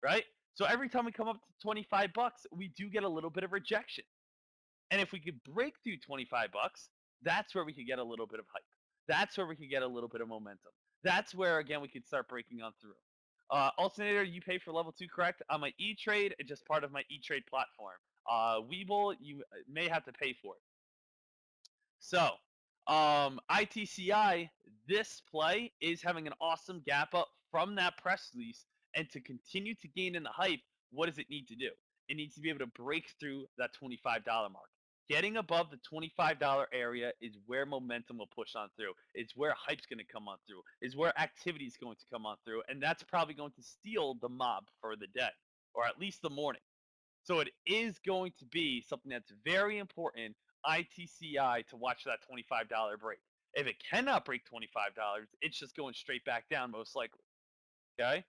right? So every time we come up to 25 bucks, we do get a little bit of rejection. And if we could break through 25 bucks, that's where we could get a little bit of hype. That's where we could get a little bit of momentum. That's where again we could start breaking on through. Alternator, you pay for level 2, correct? On my E-Trade, it's just part of my E-Trade platform. Weeble, you may have to pay for it. So, ITCI, this play is having an awesome gap up from that press release, and to continue to gain in the hype, what does it need to do? It needs to be able to break through that $25 mark. Getting above the $25 area is where momentum will push on through. It's where hype's going to come on through. Is where activity is going to come on through, and that's probably going to steal the mob for the day, or at least the morning. So it is going to be something that's very important, ITCI, to watch that $25 break. If it cannot break $25, it's just going straight back down, most likely. Okay?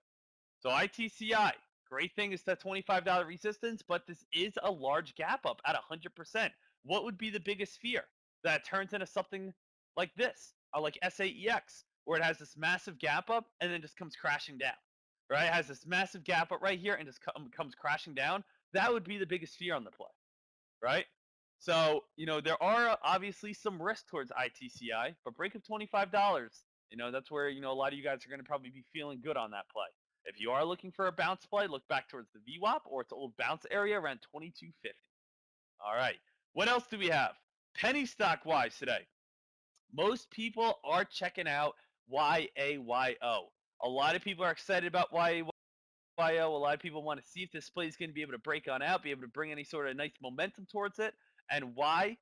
So ITCI, great thing is that $25 resistance, but this is a large gap up at 100%. What would be the biggest fear? That it turns into something like this, like SAEX, where it has this massive gap up and then just comes crashing down. Right? It has this massive gap up right here and just comes crashing down. That would be the biggest fear on the play. Right? So, there are obviously some risk towards ITCI, but break of $25, that's where, a lot of you guys are going to probably be feeling good on that play. If you are looking for a bounce play, look back towards the VWAP or its old bounce area around 2250. All right. What else do we have? Penny stock wise today. Most people are checking out YAYO. A lot of people are excited about YAYO. A lot of people want to see if this play is going to be able to break on out, be able to bring any sort of nice momentum towards it. And why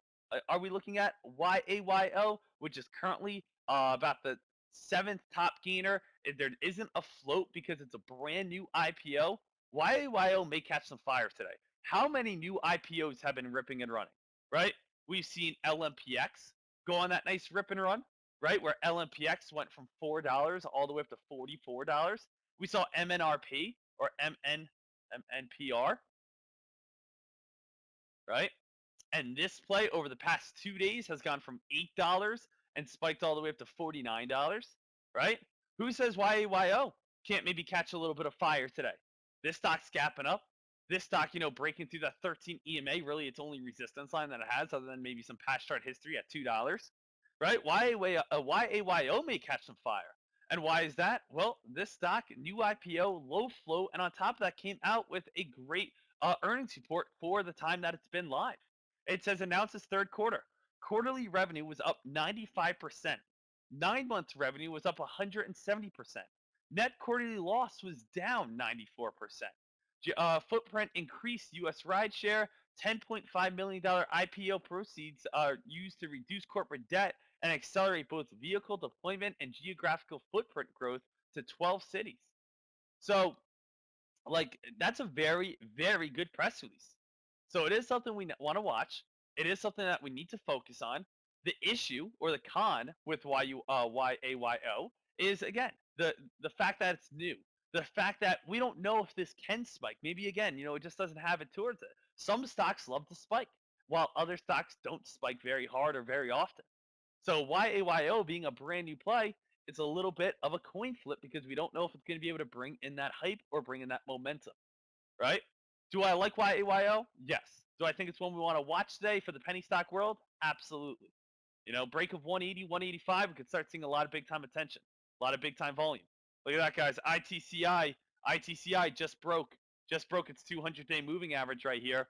are we looking at YAYO, which is currently about the seventh top gainer? If there isn't a float because it's a brand new IPO, YAYO may catch some fire today. How many new IPOs have been ripping and running, right? We've seen LMPX go on that nice rip and run, right? Where LMPX went from $4 all the way up to $44. We saw MNRP or MNPR, right? And this play over the past 2 days has gone from $8 and spiked all the way up to $49, right? Who says YAYO can't maybe catch a little bit of fire today? This stock's gapping up. This stock, breaking through that 13 EMA, really its only resistance line that it has, other than maybe some past chart history at $2, right? YAYO may catch some fire. And why is that? Well, this stock, new IPO, low flow, and on top of that, came out with a great earnings report for the time that it's been live. It says announces third quarter. Quarterly revenue was up 95%. 9 months revenue was up 170%. Net quarterly loss was down 94%. Footprint increased U.S. rideshare. $10.5 million IPO proceeds are used to reduce corporate debt and accelerate both vehicle deployment and geographical footprint growth to 12 cities. So, that's a very, very good press release. So it is something we want to watch. It is something that we need to focus on. The issue or the con with YAYO is, again, the fact that it's new. The fact that we don't know if this can spike. Maybe again, it just doesn't have it towards it. Some stocks love to spike, while other stocks don't spike very hard or very often. So YAYO being a brand new play, it's a little bit of a coin flip because we don't know if it's going to be able to bring in that hype or bring in that momentum, right? Do I like YAYO? Yes. Do I think it's one we want to watch today for the penny stock world? Absolutely. Break of 180, 185, we could start seeing a lot of big time attention, a lot of big time volume. Look at that, guys. ITCI just broke its 200-day moving average right here.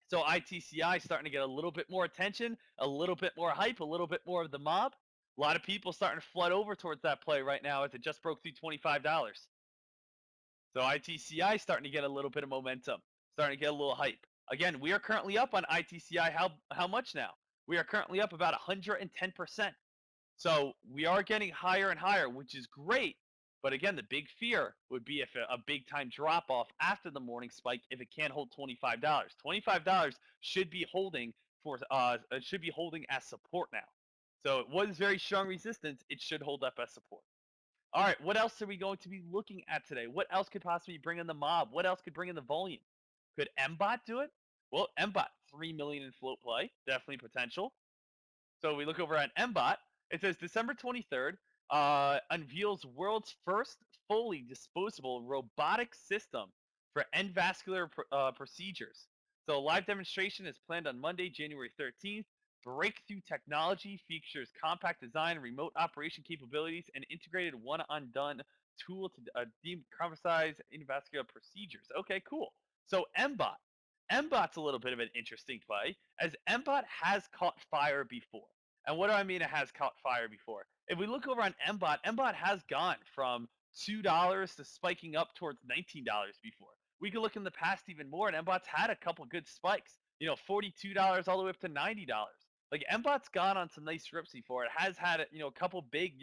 So ITCI starting to get a little bit more attention, a little bit more hype, a little bit more of the mob. A lot of people starting to flood over towards that play right now as it just broke through $25. So ITCI starting to get a little bit of momentum, starting to get a little hype. Again, we are currently up on ITCI. How much now? We are currently up about 110%. So we are getting higher and higher, which is great. But again, the big fear would be if a big time drop off after the morning spike if it can't hold $25. $25 should be holding as support now. So it was very strong resistance. It should hold up as support. All right, what else are we going to be looking at today? What else could possibly bring in the mob? What else could bring in the volume? Could MBOT do it? Well, MBOT, 3 million in float play, definitely potential. So we look over at MBOT. It says December 23rd, unveils world's first fully disposable robotic system for endovascular procedures. So, a live demonstration is planned on Monday, January 13th. Breakthrough technology features compact design, remote operation capabilities, and integrated one-on-done tool to decompressize endovascular procedures. Okay, cool. So, MBOT. MBOT's a little bit of an interesting play, as MBOT has caught fire before. And what do I mean it has caught fire before? If we look over on MBOT, MBOT has gone from $2 to spiking up towards $19 before. We could look in the past even more, and MBOT's had a couple good spikes. $42 all the way up to $90. Like MBOT's gone on some nice rips before. It has had a couple big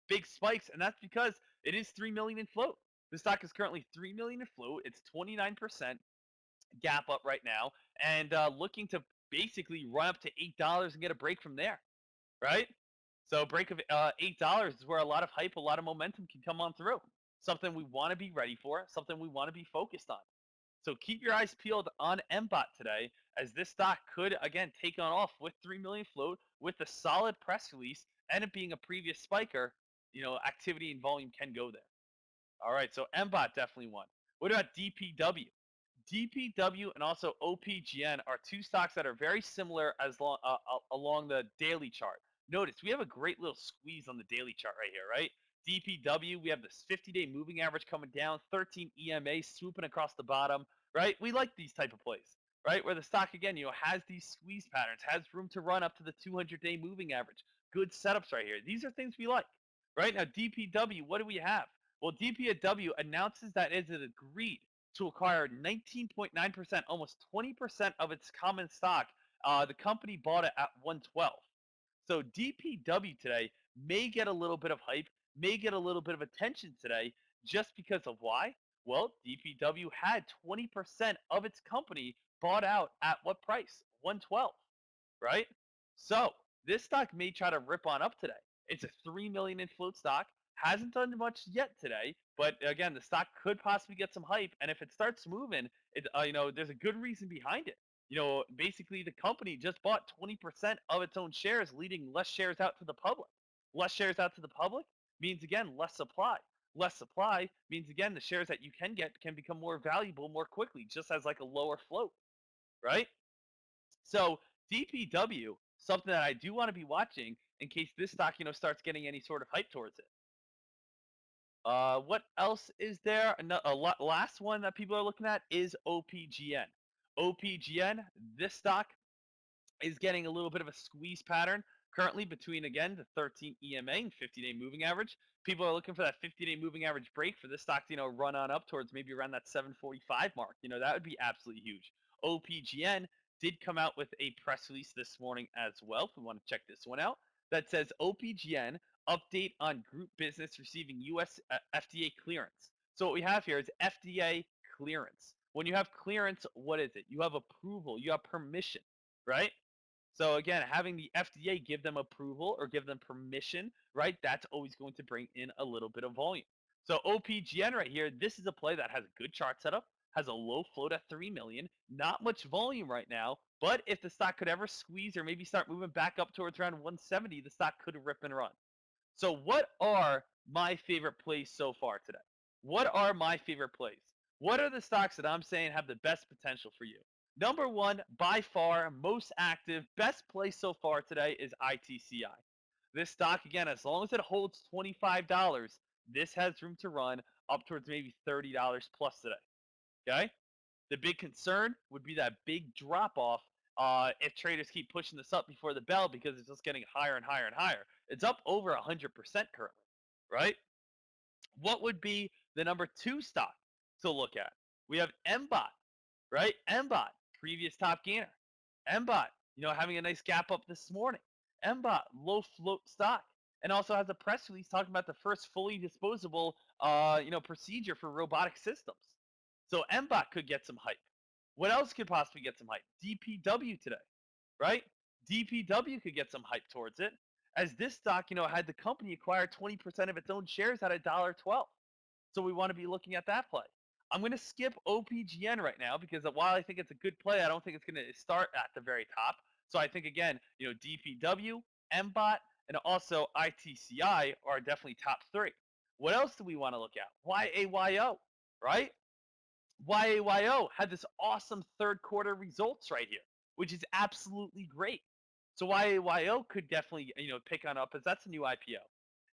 big spikes, and that's because it is 3 million in float. The stock is currently 3 million in float. It's 29% gap up right now, and looking to basically run up to $8 and get a break from there, right? So break of $8 is where a lot of hype, a lot of momentum can come on through. Something we want to be ready for, something we want to be focused on. So keep your eyes peeled on MBOT today, as this stock could again take on off with 3 million float with a solid press release, and it being a previous spiker. Activity and volume can go there. All right, so MBOT definitely won. What about DPW? DPW and also OPGN are two stocks that are very similar along the daily chart. Notice we have a great little squeeze on the daily chart right here, right? DPW, we have this 50-day moving average coming down, 13 EMA swooping across the bottom, right? We like these type of plays, right? Where the stock again, has these squeeze patterns, has room to run up to the 200-day moving average. Good setups right here. These are things we like, right? Now DPW, what do we have? Well, DPW announces that it has agreed to acquire 19.9%, almost 20% of its common stock. The company bought it at 112. So DPW today may get a little bit of hype, may get a little bit of attention today, just because of why? Well, DPW had 20% of its company bought out at what price? 112, right? So this stock may try to rip on up today. It's a 3 million in float stock. Hasn't done much yet today, but again, the stock could possibly get some hype. And if it starts moving, there's a good reason behind it. Basically, the company just bought 20% of its own shares, leading less shares out to the public. Less shares out to the public means again less supply. Less supply means again the shares that you can get can become more valuable more quickly, just as like a lower float, right? So DPW, something that I do want to be watching in case this stock, starts getting any sort of hype towards it. What else is there? Last one that people are looking at is OPGN. OPGN, this stock is getting a little bit of a squeeze pattern currently between again the 13 EMA and 50-day moving average. People are looking for that 50-day moving average break for this stock to run on up towards maybe around that 745 mark. That would be absolutely huge. OPGN did come out with a press release this morning as well. If we want to check this one out, that says OPGN update on group business receiving U.S. FDA clearance. So what we have here is FDA clearance. When you have clearance, what is it? You have approval, you have permission, right? So again, having the FDA give them approval or give them permission, right? That's always going to bring in a little bit of volume. So OPGN right here, this is a play that has a good chart setup, has a low float at 3 million, not much volume right now, but if the stock could ever squeeze or maybe start moving back up towards around 170, the stock could rip and run. So what are my favorite plays so far today? What are my favorite plays? What are the stocks that I'm saying have the best potential for you? Number one, by far, most active, best play so far today is ITCI. This stock, again, as long as it holds $25, this has room to run up towards maybe $30 plus today. Okay? The big concern would be that big drop off if traders keep pushing this up before the bell because it's just getting higher and higher and higher. It's up over 100% currently, right? What would be the number two stock to look at? We have MBOT, right? MBOT, previous top gainer. MBOT, having a nice gap up this morning. MBOT, low float stock, and also has a press release talking about the first fully disposable, procedure for robotic systems. So MBOT could get some hype. What else could possibly get some hype? DPW today, right? DPW could get some hype towards it, as this stock, had the company acquire 20% of its own shares at $1.12. So we want to be looking at that play. I'm going to skip OPGN right now because while I think it's a good play, I don't think it's going to start at the very top. So I think again, DPW, MBOT, and also ITCI are definitely top three. What else do we want to look at? YAYO, right? YAYO had this awesome third quarter results right here, which is absolutely great. So YAYO could definitely pick on up as that's a new IPO.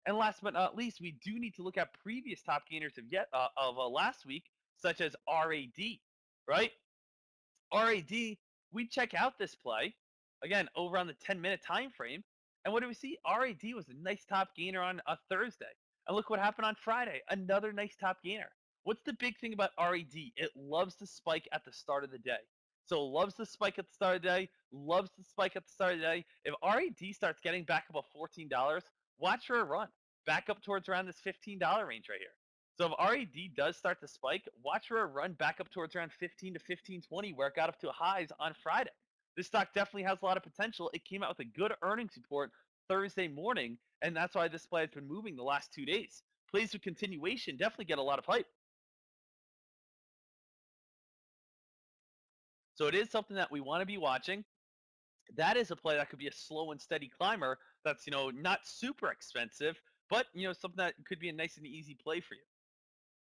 And last but not least, we do need to look at previous top gainers of last week, such as RAD, right? RAD, we check out this play again over on the 10-minute time frame, and what do we see? RAD was a nice top gainer on a Thursday, and look what happened on Friday, another nice top gainer. What's the big thing about RAD? It loves to spike at the start of the day. So it loves to spike at the start of the day, loves to spike at the start of the day. If RAD starts getting back above $14, watch for a run back up towards around this $15 range right here. So if RAD does start to spike, watch for a run back up towards around 15 to 15.20 where it got up to highs on Friday. This stock definitely has a lot of potential. It came out with a good earnings report Thursday morning, and that's why this play has been moving the last 2 days. Plays with continuation definitely get a lot of hype. So it is something that we want to be watching. That is a play that could be a slow and steady climber that's, not super expensive, but, something that could be a nice and easy play for you.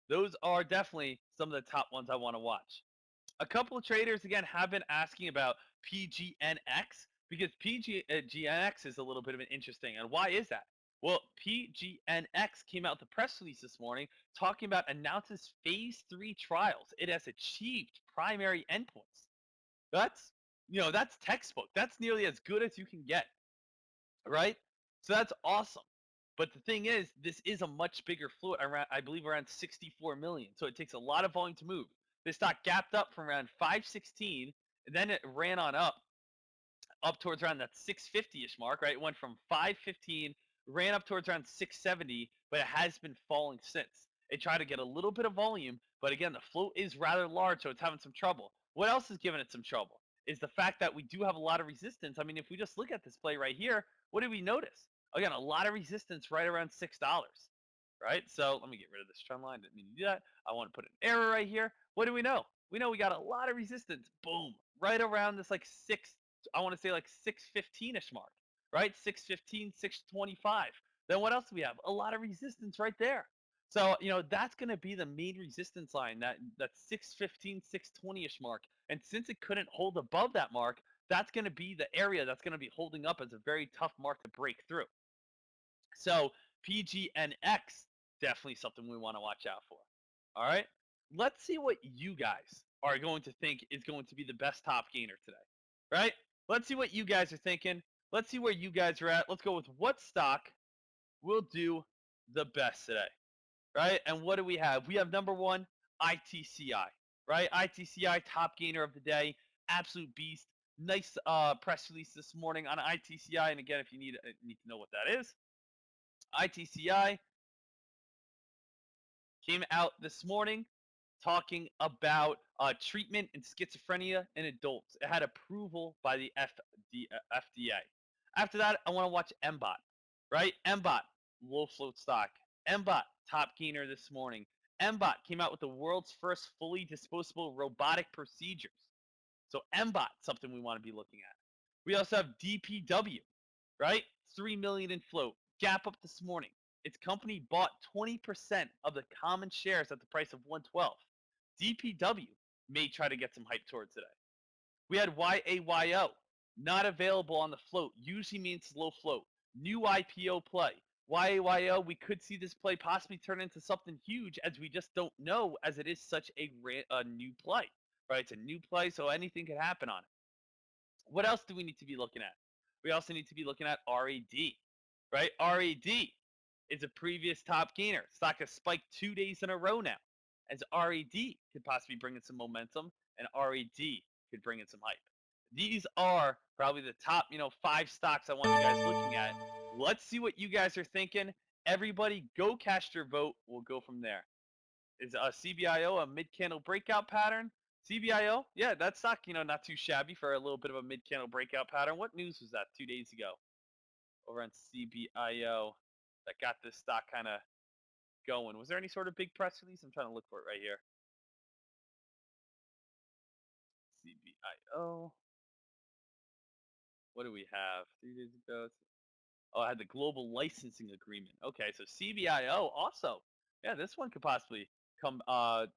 Those are definitely some of the top ones I want to watch. A couple of traders again have been asking about PGNX because PGNX is a little bit of an interesting. And why is that? Well, PGNX came out with a press release this morning talking about announces phase 3 trials. It has achieved primary endpoints. That's that's textbook. That's nearly as good as you can get, right? So that's awesome. But the thing is, this is a much bigger float, around I believe around 64 million. So it takes a lot of volume to move. This stock gapped up from around 516, and then it ran on up towards around that 650-ish mark, right? It went from 515, ran up towards around 670, but it has been falling since. It tried to get a little bit of volume, but again, the float is rather large, so it's having some trouble. What else is giving it some trouble is the fact that we do have a lot of resistance. I mean, if we just look at this play right here, what do we notice? Again, a lot of resistance right around $6, right? So let me get rid of this trend line. Didn't mean to do that. I want to put an arrow right here. What do we know? We know we got a lot of resistance. Boom, right around this like six. I want to say like 615-ish mark, right? 615, 625. Then what else do we have? A lot of resistance right there. So that's going to be the main resistance line, that 615, 620-ish mark. And since it couldn't hold above that mark, that's going to be the area that's going to be holding up as a very tough mark to break through. So PGNX, definitely something we want to watch out for. All right. Let's see what you guys are going to think is going to be the best top gainer today. Right? Let's see what you guys are thinking. Let's see where you guys are at. Let's go with what stock will do the best today. Right? And what do we have? We have number one, ITCI. Right? ITCI, top gainer of the day. Absolute beast. Nice press release this morning on ITCI. And again, if you need to know what that is, ITCI came out this morning talking about treatment in schizophrenia in adults. It had approval by the FDA. After that, I want to watch MBOT, right? MBOT, low float stock. MBOT, top gainer this morning. MBOT came out with the world's first fully disposable robotic procedures. So MBOT, something we want to be looking at. We also have DPW, right? 3 million in float. Gap up this morning. Its company bought 20% of the common shares at the price of 112. DPW may try to get some hype towards today. We had YAYO, not available on the float. Usually means low float. New IPO play. YAYO, we could see this play possibly turn into something huge as we just don't know, as it is such a new play, right? It's a new play, so anything could happen on it. What else do we need to be looking at? We also need to be looking at RAD, right? RAD is a previous top gainer. Stock has spiked 2 days in a row now, as RAD could possibly bring in some momentum, and RAD could bring in some hype. These are probably the top, 5 stocks I want you guys looking at. Let's see what you guys are thinking. Everybody, go cast your vote. We'll go from there. Is a CBIO a mid candle breakout pattern? CBIO, yeah, that stock, not too shabby for a little bit of a mid candle breakout pattern. What news was that 2 days ago over on CBIO that got this stock kind of going? Was there any sort of big press release? I'm trying to look for it right here. CBIO. What do we have? 3 days ago. Oh, I had the global licensing agreement. Okay, so CBIO also. Yeah, this one could possibly come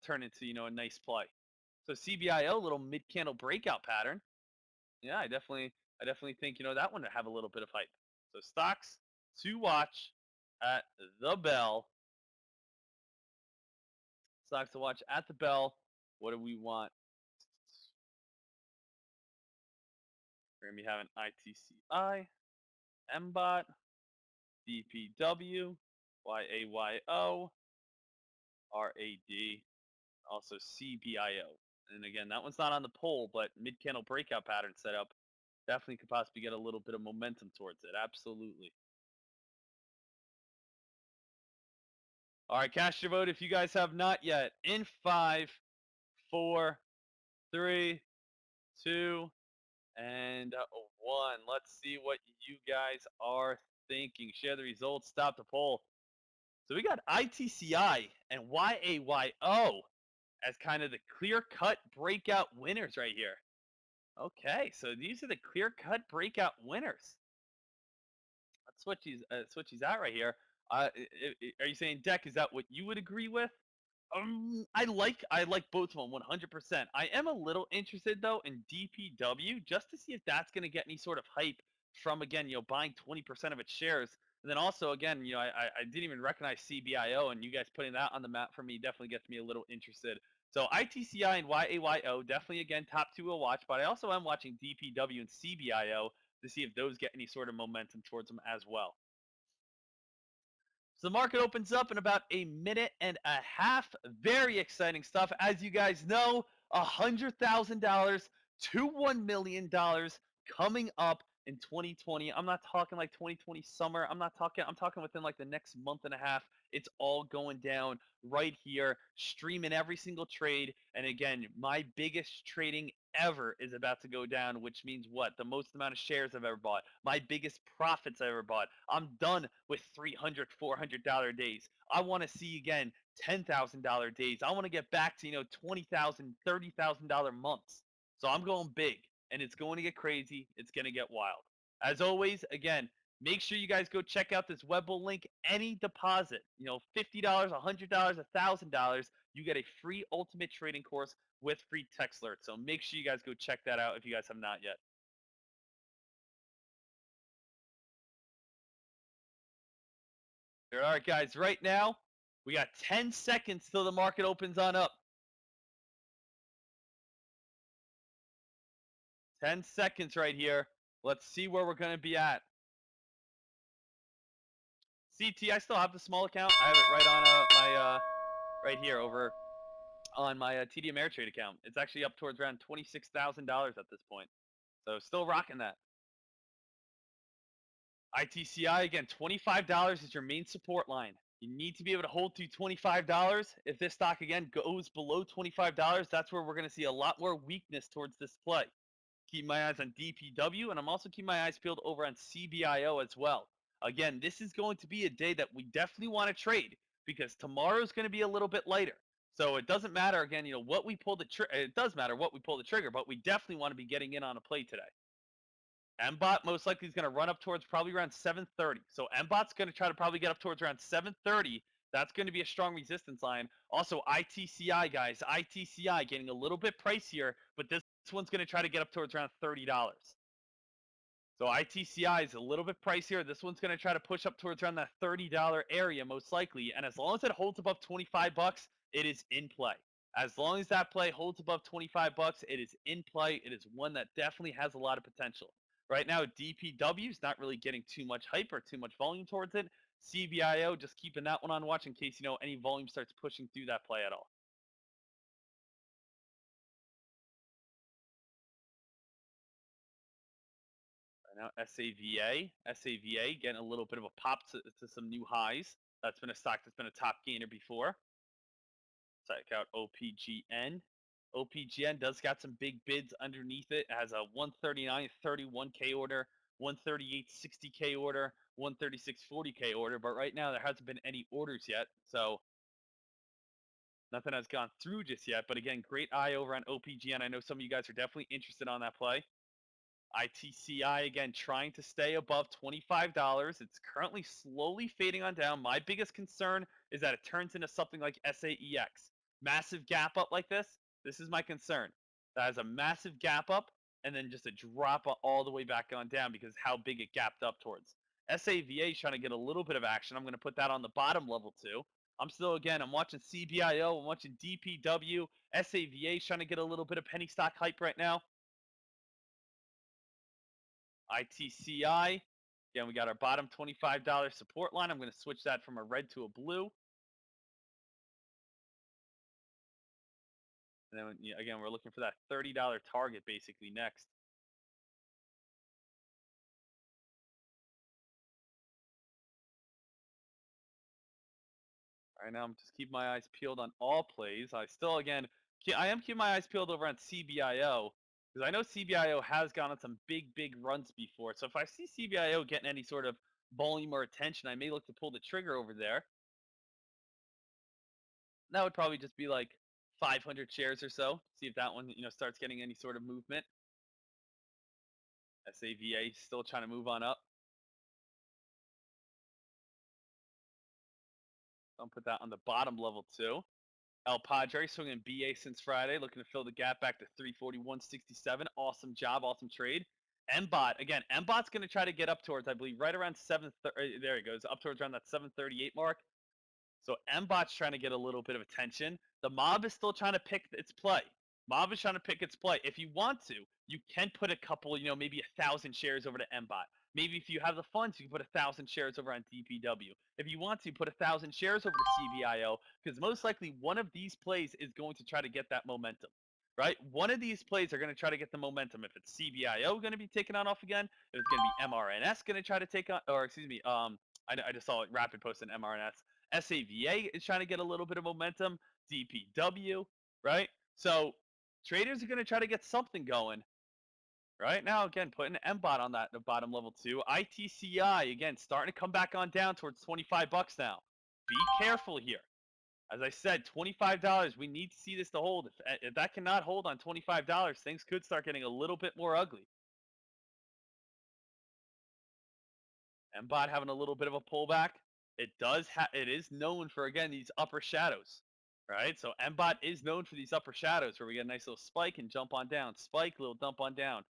turn into a nice play. So CBIO, little mid candle breakout pattern. Yeah, I definitely think that one to have a little bit of hype. So stocks to watch at the bell. Stocks to watch at the bell. What do we want? We're gonna be having ITCI, MBOT, DPW, YAYO, RAD, also CBIO. And again, that one's not on the poll, but mid candle breakout pattern setup definitely could possibly get a little bit of momentum towards it. Absolutely. All right, cast your vote if you guys have not yet. In five, four, three, two, and one. Let's see what you guys are thinking. Share the results. Stop the poll. So we got ITCI and YAYO as kind of the clear-cut breakout winners right here. Okay, so these are the clear-cut breakout winners. Let's switch these out right here. Are you saying, Deck? Is that what you would agree with? I like both of them 100%. I am a little interested though in DPW just to see if that's going to get any sort of hype from again, buying 20% of its shares. And then also again, I didn't even recognize CBIO, and you guys putting that on the map for me definitely gets me a little interested. So ITCI and YAYO definitely again top two will watch, but I also am watching DPW and CBIO to see if those get any sort of momentum towards them as well. So the market opens up in about a minute and a half. Very exciting stuff. As you guys know, $100,000 to $1 million coming up in 2020. I'm not talking like 2020 summer. I'm talking within like the next month and a half. It's all going down right here, streaming every single trade. And again, my biggest trading ever is about to go down, which means what? The most amount of shares I've ever bought, my biggest profits I ever bought. I'm done with $300, $400 days. I want to see again $10,000 days. I want to get back to $20,000, $30,000 months. So I'm going big, and it's going to get crazy. It's going to get wild. As always, again, make sure you guys go check out this Webull link. Any deposit, $50, $100, $1,000, you get a free ultimate trading course with free text alerts. So make sure you guys go check that out if you guys have not yet. All right, guys, right now we got 10 seconds till the market opens on up. 10 seconds right here. Let's see where we're going to be at. CT, I still have the small account. I have it right on my right here over on my TD Ameritrade account. It's actually up towards around $26,000 at this point. So still rocking that. ITCI again, $25 is your main support line. You need to be able to hold to $25. If this stock again goes below $25, that's where we're going to see a lot more weakness towards this play. Keep my eyes on DPW, and I'm also keeping my eyes peeled over on CBIO as well. Again, this is going to be a day that we definitely want to trade because tomorrow is going to be a little bit lighter. So it doesn't matter again, what we pull the trigger. It does matter what we pull the trigger, but we definitely want to be getting in on a play today. MBOT most likely is going to run up towards probably around 730. So MBOT's going to try to probably get up towards around 730. That's going to be a strong resistance line. Also, ITCI, guys. ITCI getting a little bit pricier, but this one's going to try to get up towards around $30. So ITCI is a little bit pricier. This one's going to try to push up towards around that $30 area most likely. And as long as it holds above 25 bucks, it is in play. As long as that play holds above 25 bucks, it is in play. It is one that definitely has a lot of potential. Right now, DPW is not really getting too much hype or too much volume towards it. CBIO, just keeping that one on watch in case any volume starts pushing through that play at all. Right now, SAVA getting a little bit of a pop to some new highs. That's been a stock that's been a top gainer before. Check out OPGN. OPGN does got some big bids underneath it. It has a 139.31K order, 138.60K order, 136.40K order. But right now there hasn't been any orders yet, so nothing has gone through just yet. But again, great eye over on OPGN. I know some of you guys are definitely interested on that play. ITCI again trying to stay above $25. It's currently slowly fading on down. My biggest concern is that it turns into something like SAEX. Massive gap up like this. This is my concern. That has a massive gap up and then just a drop all the way back on down because how big it gapped up towards. SAVA is trying to get a little bit of action. I'm going to put that on the bottom level too. I'm watching CBIO, I'm watching DPW. SAVA is trying to get a little bit of penny stock hype right now. ITCI. Again, we got our bottom $25 support line. I'm going to switch that from a red to a blue. And then again, we're looking for that $30 target basically next. Right now, I'm just keeping my eyes peeled on all plays. I am keeping my eyes peeled over on CBIO because I know CBIO has gone on some big runs before. So if I see CBIO getting any sort of volume or attention, I may look to pull the trigger over there. That would probably just be like 500 shares or so. See if that one, starts getting any sort of movement. SAVA still trying to move on up. I'll put that on the bottom level too. El Padre swinging BA since Friday, looking to fill the gap back to 341.67. Awesome job, awesome trade. MBOT again. MBOT's going to try to get up towards, I believe, right around 7. There he goes, up towards around that 738 mark. So MBOT's trying to get a little bit of attention. The mob is still trying to pick its play. Mob is trying to pick its play. If you want to, you can put a couple, maybe 1,000 shares over to MBOT. Maybe if you have the funds, you can put 1,000 shares over on DPW. If you want to, put 1,000 shares over to CVIO, because most likely one of these plays is going to try to get that momentum, right? One of these plays are going to try to get the momentum. If it's CVIO going to be taking on off again, if it's going to be MRNS going to try to take on, or excuse me, I just saw it rapid post in MRNS. SAVA is trying to get a little bit of momentum. DPW, right? So traders are going to try to get something going. Right now, again, putting an MBOT on that the bottom level too. ITCI again starting to come back on down towards $25 now. Be careful here. As I said, $25. We need to see this to hold. If that cannot hold on $25, things could start getting a little bit more ugly. MBOT having a little bit of a pullback. It is known for again these upper shadows, right? So MBOT is known for these upper shadows where we get a nice little spike and jump on down, spike, little dump on down.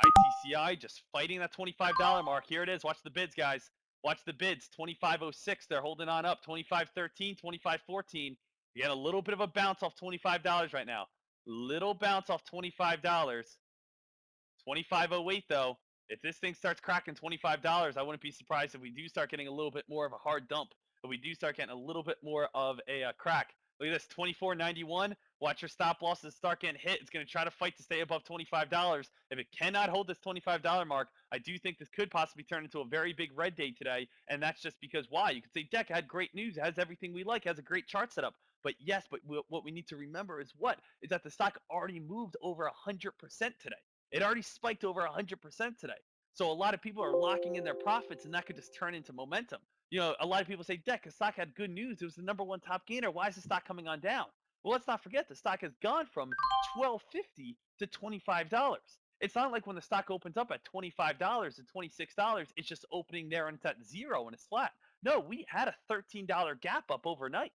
ITCI just fighting that $25 mark. Here it is. Watch the bids, guys. Watch the bids. 25.06. They're holding on up. 25.13, 25.14. You get a little bit of a bounce off $25 right now. Little bounce off $25. 25.08 though. If this thing starts cracking $25, I wouldn't be surprised if we do start getting a little bit more of a hard dump. If we do start getting a little bit more of a crack. Look at this, 24.91. Watch your stop losses start getting hit. It's going to try to fight to stay above $25. If it cannot hold this $25 mark, I do think this could possibly turn into a very big red day today. And that's just because why? You could say Deck had great news, it has everything we like, it has a great chart setup. But yes, but what we need to remember is what? Is that the stock already moved over 100% today. It already spiked over 100% today. So a lot of people are locking in their profits, and that could just turn into momentum. A lot of people say, Deck, the stock had good news. It was the number one top gainer. Why is the stock coming on down? Well, let's not forget the stock has gone from $12.50 to $25. It's not like when the stock opens up at $25 to $26, it's just opening there and it's at zero and it's flat. No, we had a $13 gap up overnight,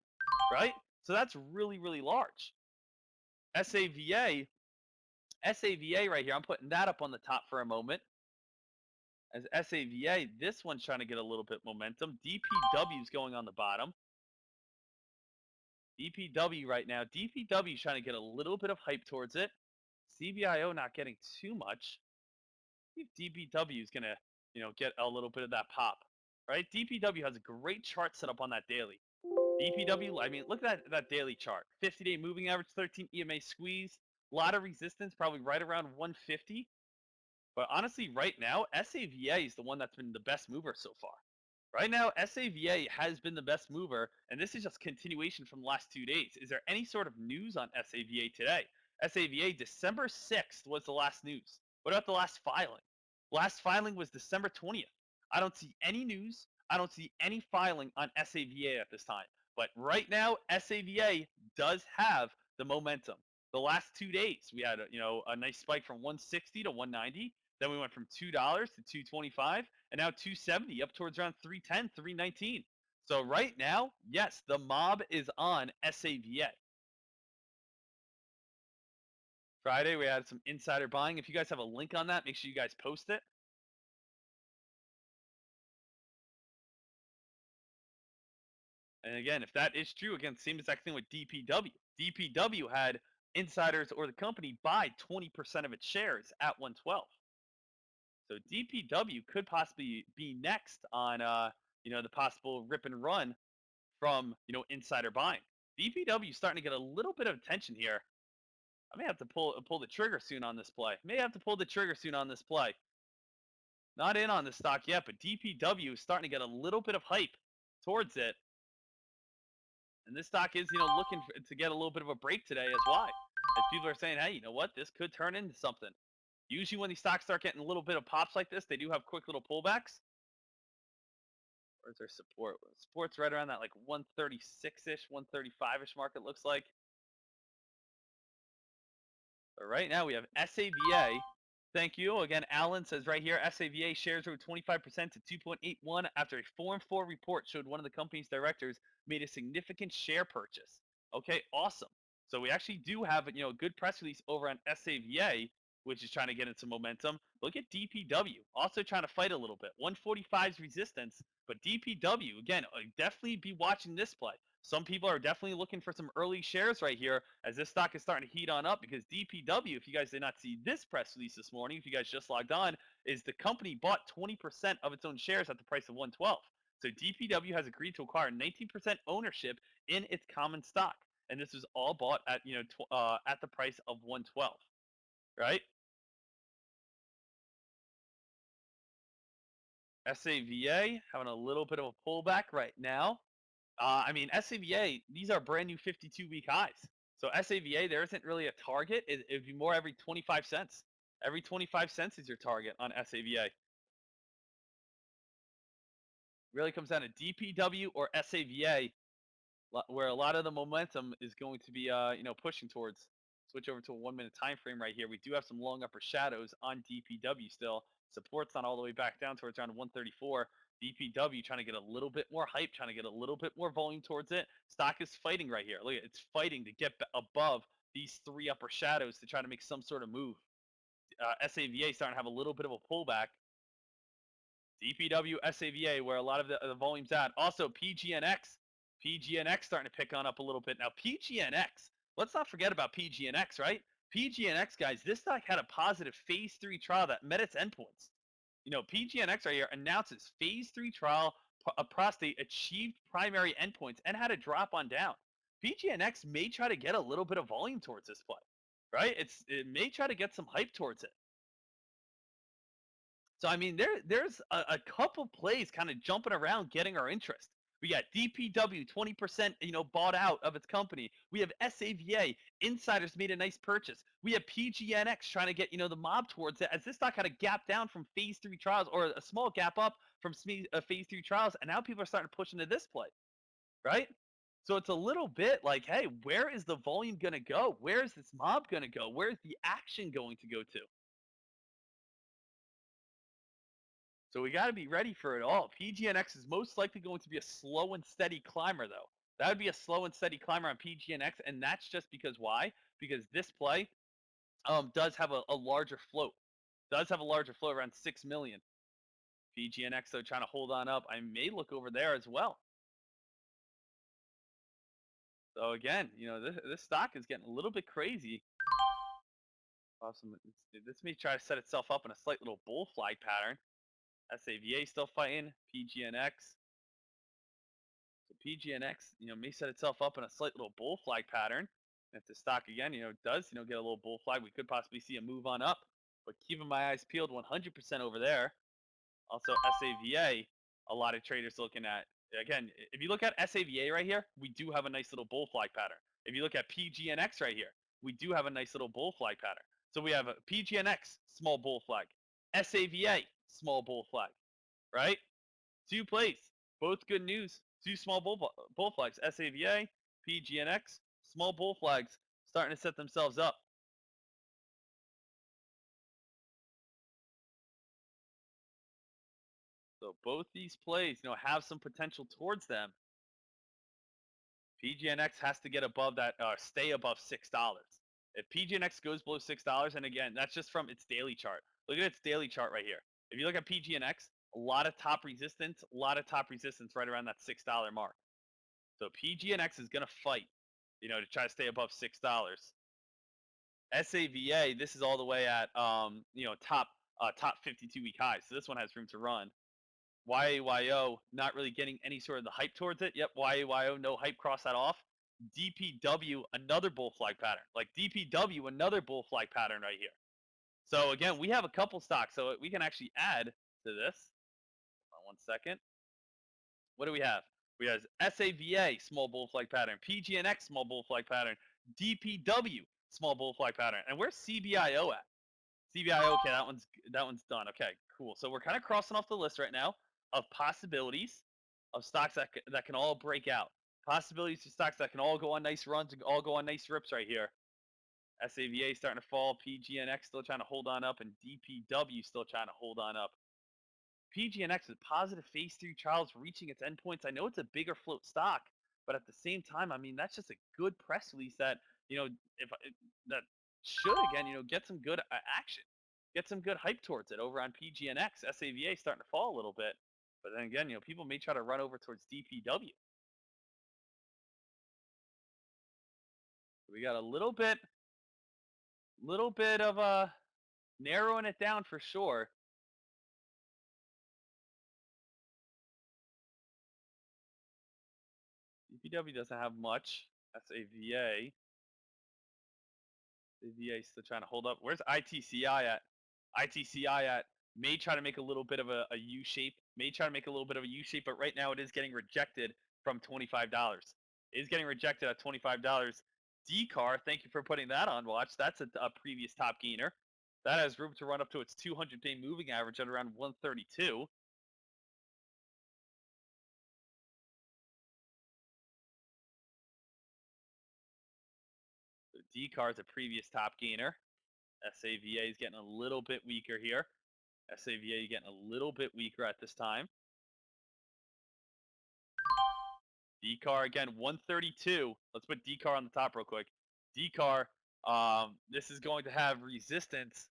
right? So that's really large. SAVA SAVA right here, I'm putting that up on the top for a moment. As SAVA, this one's trying to get a little bit momentum. DPW is going on the bottom. DPW right now. DPW is trying to get a little bit of hype towards it. CBIO not getting too much. I think DPW is going to, get a little bit of that pop. Right? DPW has a great chart set up on that daily. DPW, I mean, look at that daily chart. 50-day moving average, 13 EMA squeeze. A lot of resistance, probably right around 150. But honestly, right now, SAVA is the one that's been the best mover so far. Right now, SAVA has been the best mover, and this is just continuation from the last 2 days. Is there any sort of news on SAVA today? SAVA, December 6th was the last news. What about the last filing? Last filing was December 20th. I don't see any news. I don't see any filing on SAVA at this time. But right now, SAVA does have the momentum. The last 2 days, we had a nice spike from 160 to 190. Then we went from $2 to 225, and now 270 up towards around 310, 319. So right now, yes, the mob is on SAVA. Friday, we had some insider buying. If you guys have a link on that, make sure you guys post it. And again, if that is true, again, same exact thing with DPW. DPW had insiders or the company buy 20% of its shares at 112. So DPW could possibly be next on the possible rip and run from insider buying. DPW starting to get a little bit of attention here. I may have to pull the trigger soon on this play. May have to pull the trigger soon on this play. Not in on the stock yet, but DPW is starting to get a little bit of hype towards it. And this stock is, looking to get a little bit of a break today as why. As people are saying, hey, you know what? This could turn into something. Usually when these stocks start getting a little bit of pops like this, they do have quick little pullbacks. Where's their support? Support's right around that like 136-ish, 135-ish mark it looks like. But right now we have SAVA. Thank you. Again, Alan says right here, SAVA shares grew 25% to 2.81 after a Form 4 report showed one of the company's directors made a significant share purchase. Okay, awesome. So we actually do have a good press release over on SAVA, which is trying to get into momentum. Look at DPW, also trying to fight a little bit. 145's resistance, but DPW, again, definitely be watching this play. Some people are definitely looking for some early shares right here as this stock is starting to heat on up because DPW, if you guys did not see this press release this morning, if you guys just logged on, is the company bought 20% of its own shares at the price of 112. So DPW has agreed to acquire 19% ownership in its common stock, and this was all bought at at the price of 112, right? SAVA having a little bit of a pullback right now. SAVA, these are brand new 52-week highs. So SAVA, there isn't really a target. It'd be more every 25 cents. Every 25 cents is your target on SAVA. Really comes down to DPW or SAVA, where a lot of the momentum is going to be, pushing towards. Switch over to a 1 minute time frame right here. We do have some long upper shadows on DPW still. Support's not all the way back down towards around 134. DPW trying to get a little bit more hype, trying to get a little bit more volume towards it. Stock is fighting right here. Look, it's fighting to get above these three upper shadows to try to make some sort of move. SAVA starting to have a little bit of a pullback. DPW, SAVA, where a lot of the volume's at. Also, PGNX starting to pick on up a little bit. Now, PGNX, let's not forget about PGNX, right? PGNX, guys, this stock had a positive phase 3 trial that met its endpoints. PGNX right here announces phase 3 trial prostate achieved primary endpoints and had a drop on down. PGNX may try to get a little bit of volume towards this play, right? It may try to get some hype towards it. So there's a couple plays kind of jumping around, getting our interest. We got DPW 20%, bought out of its company. We have SAVA insiders made a nice purchase. We have PGNX trying to get the mob towards it as this stock had a gap down from phase 3 trials or a small gap up from phase 3 trials, and now people are starting to push into this play, right? So it's a little bit like, hey, where is the volume going to go? Where is this mob going to go? Where is the action going to go to? So we got to be ready for it all. PGNX is most likely going to be a slow and steady climber, though. That would be a slow and steady climber on PGNX, and that's just because why? Because this play does have a larger float. Does have a larger float around 6 million. PGNX, though, trying to hold on up. I may look over there as well. So again, this stock is getting a little bit crazy. Awesome. This may try to set itself up in a slight little bull flag pattern. SAVA still fighting. PGNX. So PGNX, may set itself up in a slight little bull flag pattern. And if the stock again, does, get a little bull flag, we could possibly see a move on up. But keeping my eyes peeled 100% over there. Also SAVA, a lot of traders looking at. Again, if you look at SAVA right here, we do have a nice little bull flag pattern. If you look at PGNX right here, we do have a nice little bull flag pattern. So we have a PGNX, small bull flag. SAVA, small bull flag, right? Two plays, both good news. Two small bull flags, SAVA, PGNX, small bull flags starting to set themselves up. So both these plays, have some potential towards them. PGNX has to get above that, stay above $6. If PGNX goes below $6, and again, that's just from its daily chart. Look at its daily chart right here. If you look at PGNX, a lot of top resistance, right around that $6 mark. So PGNX is going to fight, to try to stay above $6. SAVA, this is all the way at top 52 week highs. So this one has room to run. YAYO not really getting any sort of the hype towards it. Yep, YAYO, no hype, cross that off. DPW, another bull flag pattern. Like DPW, another bull flag pattern right here. So again, we have a couple stocks, so we can actually add to this. Hold on one second. What do we have? We have SAVA, small bull flag pattern. PGNX, small bull flag pattern. DPW, small bull flag pattern. And where's CBIO at? CBIO, okay, that one's done. Okay, cool. So we're kind of crossing off the list right now of possibilities of stocks that can all break out. Possibilities of stocks that can all go on nice runs and all go on nice rips right here. SAVA starting to fall, PGNX still trying to hold on up, and DPW still trying to hold on up. PGNX with positive phase 3 trials reaching its endpoints. I know it's a bigger float stock, but at the same time, I mean, that's just a good press release that, if that should, again, get some good action, get some good hype towards it over on PGNX. SAVA starting to fall a little bit, but then again, people may try to run over towards DPW. We got a little bit of narrowing it down for sure. DPW doesn't have much. SAVA. The VA still trying to hold up. Where's ITCI at? ITCI at may try to make a little bit of a U shape. May try to make a little bit of a U shape, but right now it is getting rejected from $25. It is getting rejected at $25. DCAR, thank you for putting that on watch. That's a previous top gainer. That has room to run up to its 200-day moving average at around 132. So DCAR is a previous top gainer. SAVA is getting a little bit weaker here. SAVA getting a little bit weaker at this time. DCAR again, 132. Let's put DCAR on the top real quick. DCAR, this is going to have resistance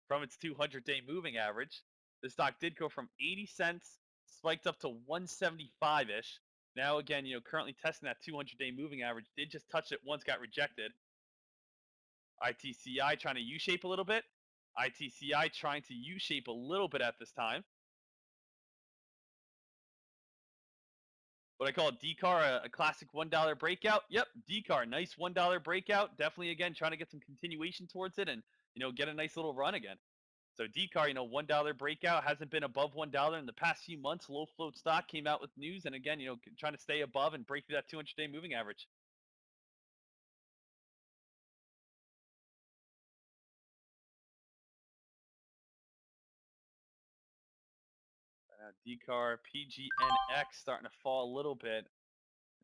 from its 200-day moving average. The stock did go from 80 cents, spiked up to 175-ish. Now again, currently testing that 200-day moving average. Did just touch it once, got rejected. ITCI trying to U-shape a little bit. ITCI trying to U-shape a little bit at this time. What I call DCAR, a classic $1 breakout. Yep, DCAR, nice $1 breakout. Definitely, again, trying to get some continuation towards it and, get a nice little run again. So DCAR, $1 breakout, hasn't been above $1 in the past few months. Low float stock came out with news, and again, trying to stay above and break through that 200-day moving average. DCAR, PGNX starting to fall a little bit.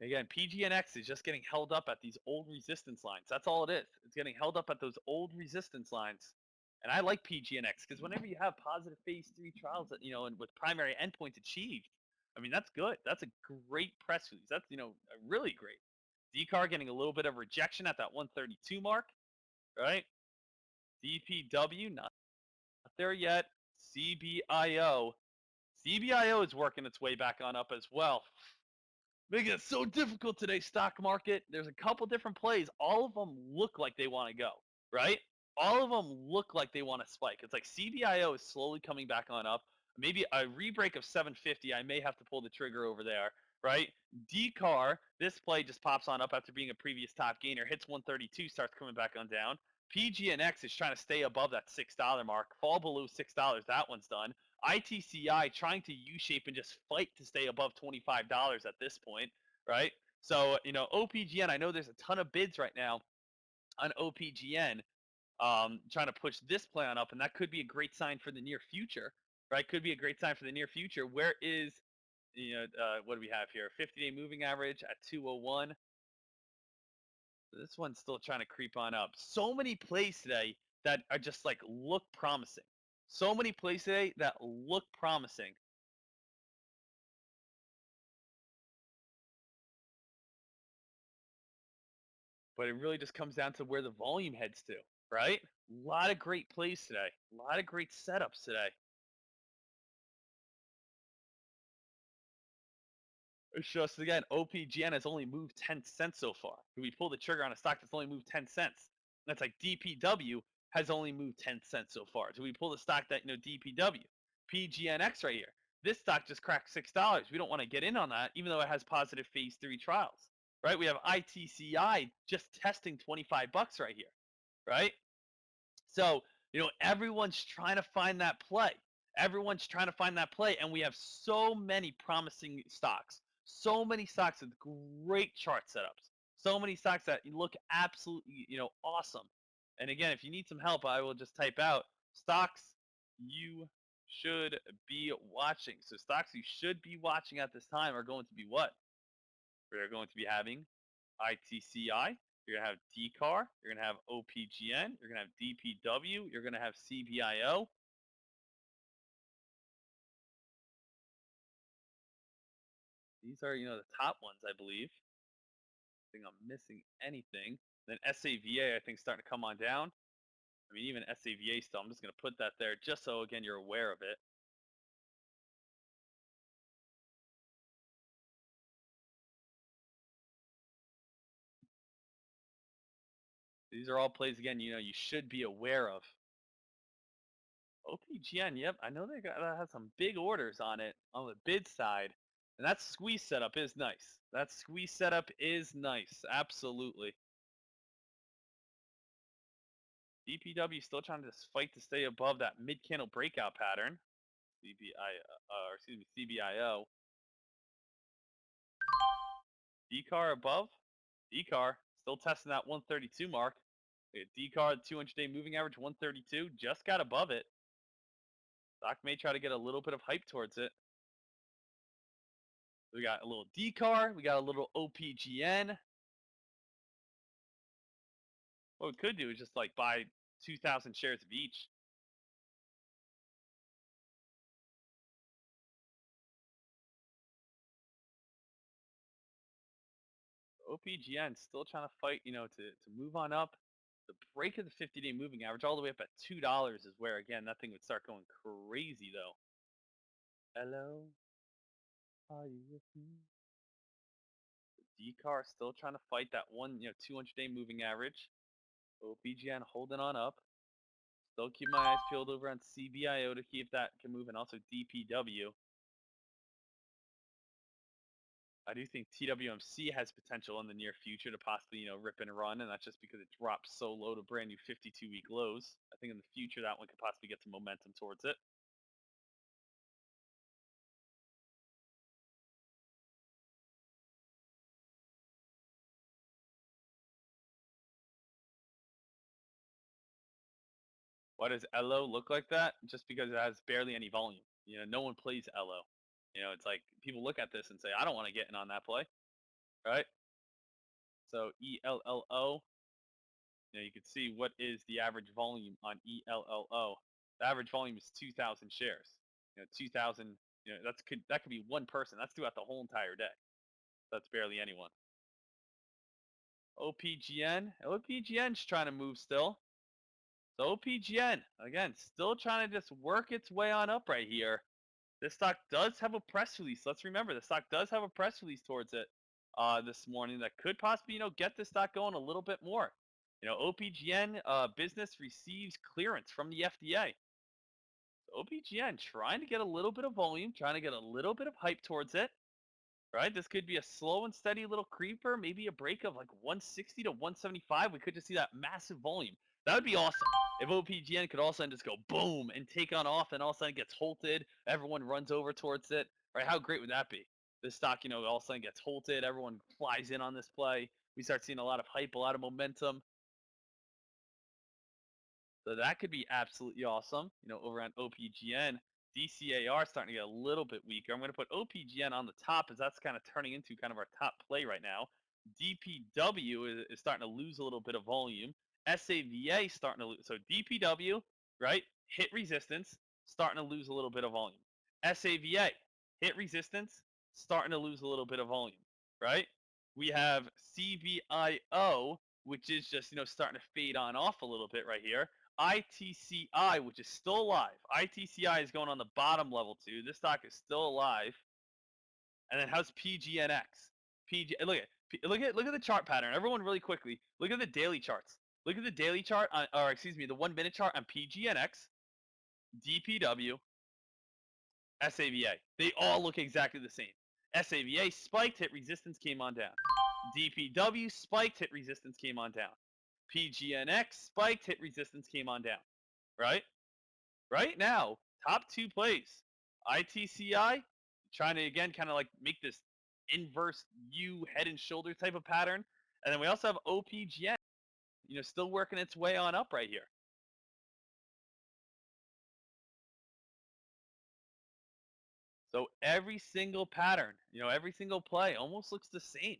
Again, PGNX is just getting held up at these old resistance lines. That's all it is. It's getting held up at those old resistance lines. And I like PGNX because whenever you have positive phase 3 trials that, and with primary endpoints achieved, I mean, that's good. That's a great press release. That's, really great. DCAR getting a little bit of rejection at that 132 mark, right? DPW, not there yet. CBIO. CBIO is working its way back on up as well. Making it so difficult today, stock market. There's a couple different plays. All of them look like they want to go, right? All of them look like they want to spike. It's like CBIO is slowly coming back on up. Maybe a rebreak of 750. I may have to pull the trigger over there, right? DCAR, this play just pops on up after being a previous top gainer, hits 132, starts coming back on down. PGNX is trying to stay above that $6 mark, fall below $6. That one's done. ITCI trying to U-shape and just fight to stay above $25 at this point, right? So, OPGN, I know there's a ton of bids right now on OPGN trying to push this play on up, and that could be a great sign for the near future, right? Could be a great sign for the near future. Where is, what do we have here? 50-day moving average at 201. This one's still trying to creep on up. So many plays today that are just like look promising. So many plays today that look promising. but it really just comes down to where the volume heads to, right? A lot of great plays today, a lot of great setups today. It's just again, OPGN has only moved 10 cents so far. We pull the trigger on a stock that's only moved 10 cents. That's like DPW has only moved 10 cents so far. So we pull the stock that, DPW, PGNX right here. This stock just cracked $6. We don't want to get in on that, even though it has positive phase 3 trials, right? We have ITCI just testing 25 bucks right here, right? So, everyone's trying to find that play. Everyone's trying to find that play, and we have so many promising stocks. So many stocks with great chart setups. So many stocks that look absolutely, awesome. And again, if you need some help, I will just type out stocks you should be watching. So stocks you should be watching at this time are going to be what? We're going to be having ITCI, you're going to have DCAR, you're going to have OPGN, you're going to have DPW, you're going to have CBIO. These are, the top ones, I believe. I think I'm missing anything. Then SAVA, I think, starting to come on down. I mean, even SAVA still, I'm just going to put that there just so, again, you're aware of it. These are all plays, again, you should be aware of. OPGN, yep, I know they got that has some big orders on it on the bid side, and that squeeze setup is nice. That squeeze setup is nice, absolutely. DPW still trying to just fight to stay above that mid candle breakout pattern. CBIO. DCAR above. DCAR still testing that 132 mark. DCAR 200-day moving average 132 just got above it. Stock may try to get a little bit of hype towards it. We got a little DCAR, we got a little OPGN. What we could do is just like buy 2,000 shares of each. OPGN still trying to fight, to move on up. The break of the 50-day moving average all the way up at $2 is where, again, that thing would start going crazy, though. Hello? Are you with me? DCAR still trying to fight that one, 200-day moving average. OPGN holding on up. Still keep my eyes peeled over on CBIO to keep that can move, and also DPW. I do think TWMC has potential in the near future to possibly, rip and run, and that's just because it dropped so low to brand new 52-week lows. I think in the future that one could possibly get some momentum towards it. Why does Elo look like that? Just because it has barely any volume. No one plays Elo. It's like people look at this and say, I don't want to get in on that play, right? So ELLO, you can see what is the average volume on ELLO. The average volume is 2,000 shares. 2,000. That could be one person. That's throughout the whole entire day. That's barely anyone. OPGN's trying to move still. So OPGN again, still trying to just work its way on up right here. This stock does have a press release. Let's remember, the stock does have a press release towards it this morning that could possibly, get this stock going a little bit more. OPGN business receives clearance from the FDA. So OPGN trying to get a little bit of volume, trying to get a little bit of hype towards it. Right, this could be a slow and steady little creeper, maybe a break of like 160 to 175. We could just see that massive volume. That would be awesome. If OPGN could all of a sudden just go boom and take on off, and all of a sudden gets halted, everyone runs over towards it. Right, how great would that be? This stock, all of a sudden gets halted, everyone flies in on this play. We start seeing a lot of hype, a lot of momentum. So that could be absolutely awesome. Over on OPGN, DCAR starting to get a little bit weaker. I'm going to put OPGN on the top as that's kind of turning into kind of our top play right now. DPW is starting to lose a little bit of volume. SAVA starting to lose. So DPW, right, hit resistance, starting to lose a little bit of volume. SAVA, hit resistance, starting to lose a little bit of volume, right? We have CBIO which is just starting to fade on off a little bit right here. ITCI, which is still alive. ITCI is going on the bottom level too. This stock is still alive. And then how's PGNX? Look at the chart pattern. Everyone, really quickly, look at the daily charts. Look at the daily chart on, or excuse me, the 1 minute chart on PGNX, DPW, SAVA. They all look exactly the same. SAVA spiked, hit resistance, came on down. DPW spiked, hit resistance, came on down. PGNX spiked, hit resistance, came on down. Right? Right now, top two plays. ITCI, trying to again kind of like make this inverse U head and shoulder type of pattern. And then we also have OPGN, still working its way on up right here. So every single pattern, every single play almost looks the same.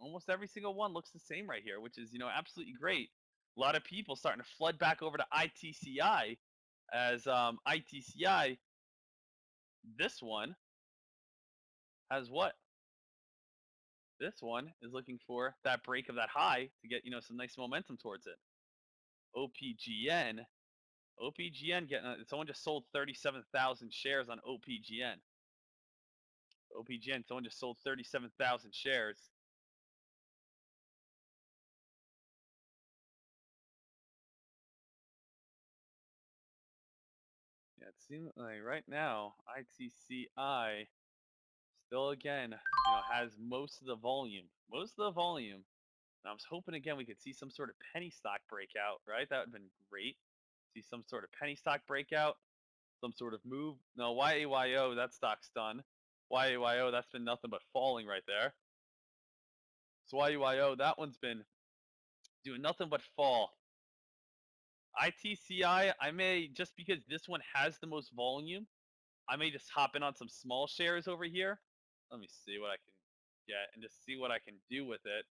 Almost every single one looks the same right here, which is, absolutely great. A lot of people starting to flood back over to ITCI as ITCI, this one has what? This one is looking for that break of that high to get, some nice momentum towards it. OPGN, OPGN getting, someone just sold 37,000 shares on OPGN. OPGN, someone just sold 37,000 shares. Yeah, it seems like right now ITCI still again, has most of the volume. Most of the volume. And I was hoping again we could see some sort of penny stock breakout, right? That would have been great. See some sort of penny stock breakout, some sort of move. No, YAYO, that stock's done. YAYO, that's been nothing but falling right there. So YAYO, that one's been doing nothing but fall. ITCI, I may, just because this one has the most volume, I may just hop in on some small shares over here. Let me see what I can get and just see what I can do with it.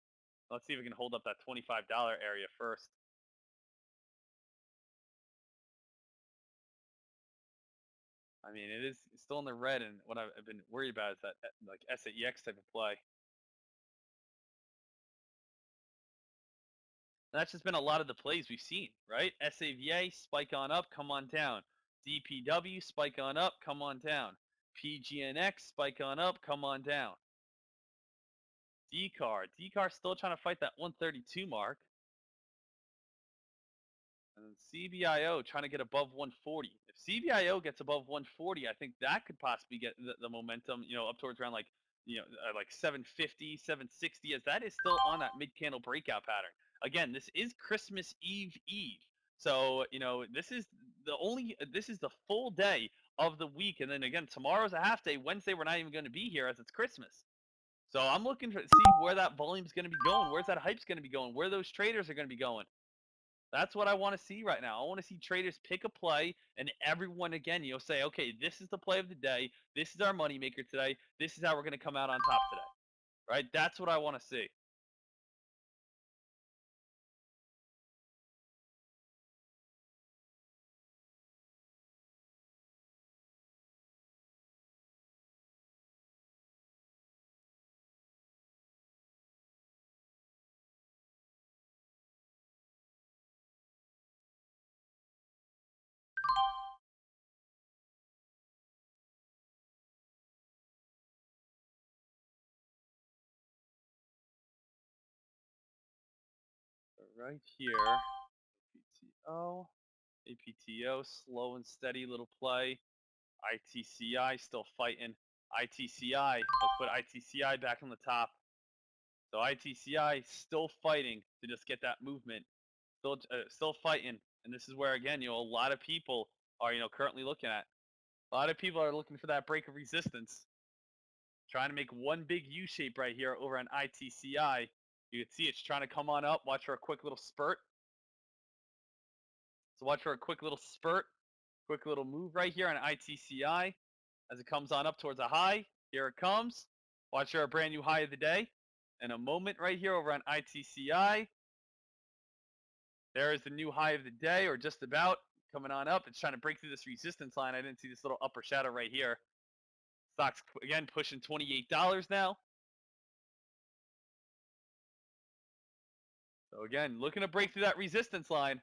Let's see if we can hold up that $25 area first. I mean, it is still in the red, and what I've been worried about is that like SAEX type of play. And that's just been a lot of the plays we've seen, right? SAVA, spike on up, come on down. DPW, spike on up, come on down. PGNX, spike on up, come on down. DCAR still trying to fight that 132 mark. And then CBIO trying to get above 140. If CBIO gets above 140, I think that could possibly get the momentum, up towards around like, like 750, 760, as that is still on that mid candle breakout pattern. Again, this is Christmas Eve. So, this is the full day of the week. And then again, tomorrow's a half day. Wednesday, we're not even going to be here as it's Christmas. So I'm looking to see where that volume's going to be going. Where's that hype's going to be going? Where those traders are going to be going. That's what I want to see right now. I want to see traders pick a play and everyone again, say, okay, this is the play of the day. This is our moneymaker today. This is how we're going to come out on top today. Right? That's what I want to see. So right here, APTO, APTO, slow and steady little play. ITCI still fighting. ITCI, let's put ITCI back on the top. So ITCI still fighting to just get that movement. Still fighting. And this is where, again, a lot of people are, currently looking at. A lot of people are looking for that break of resistance. Trying to make one big U shape right here over on ITCI. You can see it's trying to come on up. Watch for a quick little spurt. So watch for a quick little spurt. Quick little move right here on ITCI as it comes on up towards a high. Here it comes. Watch for a brand new high of the day. In a moment right here over on ITCI. There is the new high of the day, or just about, coming on up. It's trying to break through this resistance line. I didn't see this little upper shadow right here. Stock's, again, pushing $28 now. So again, looking to break through that resistance line.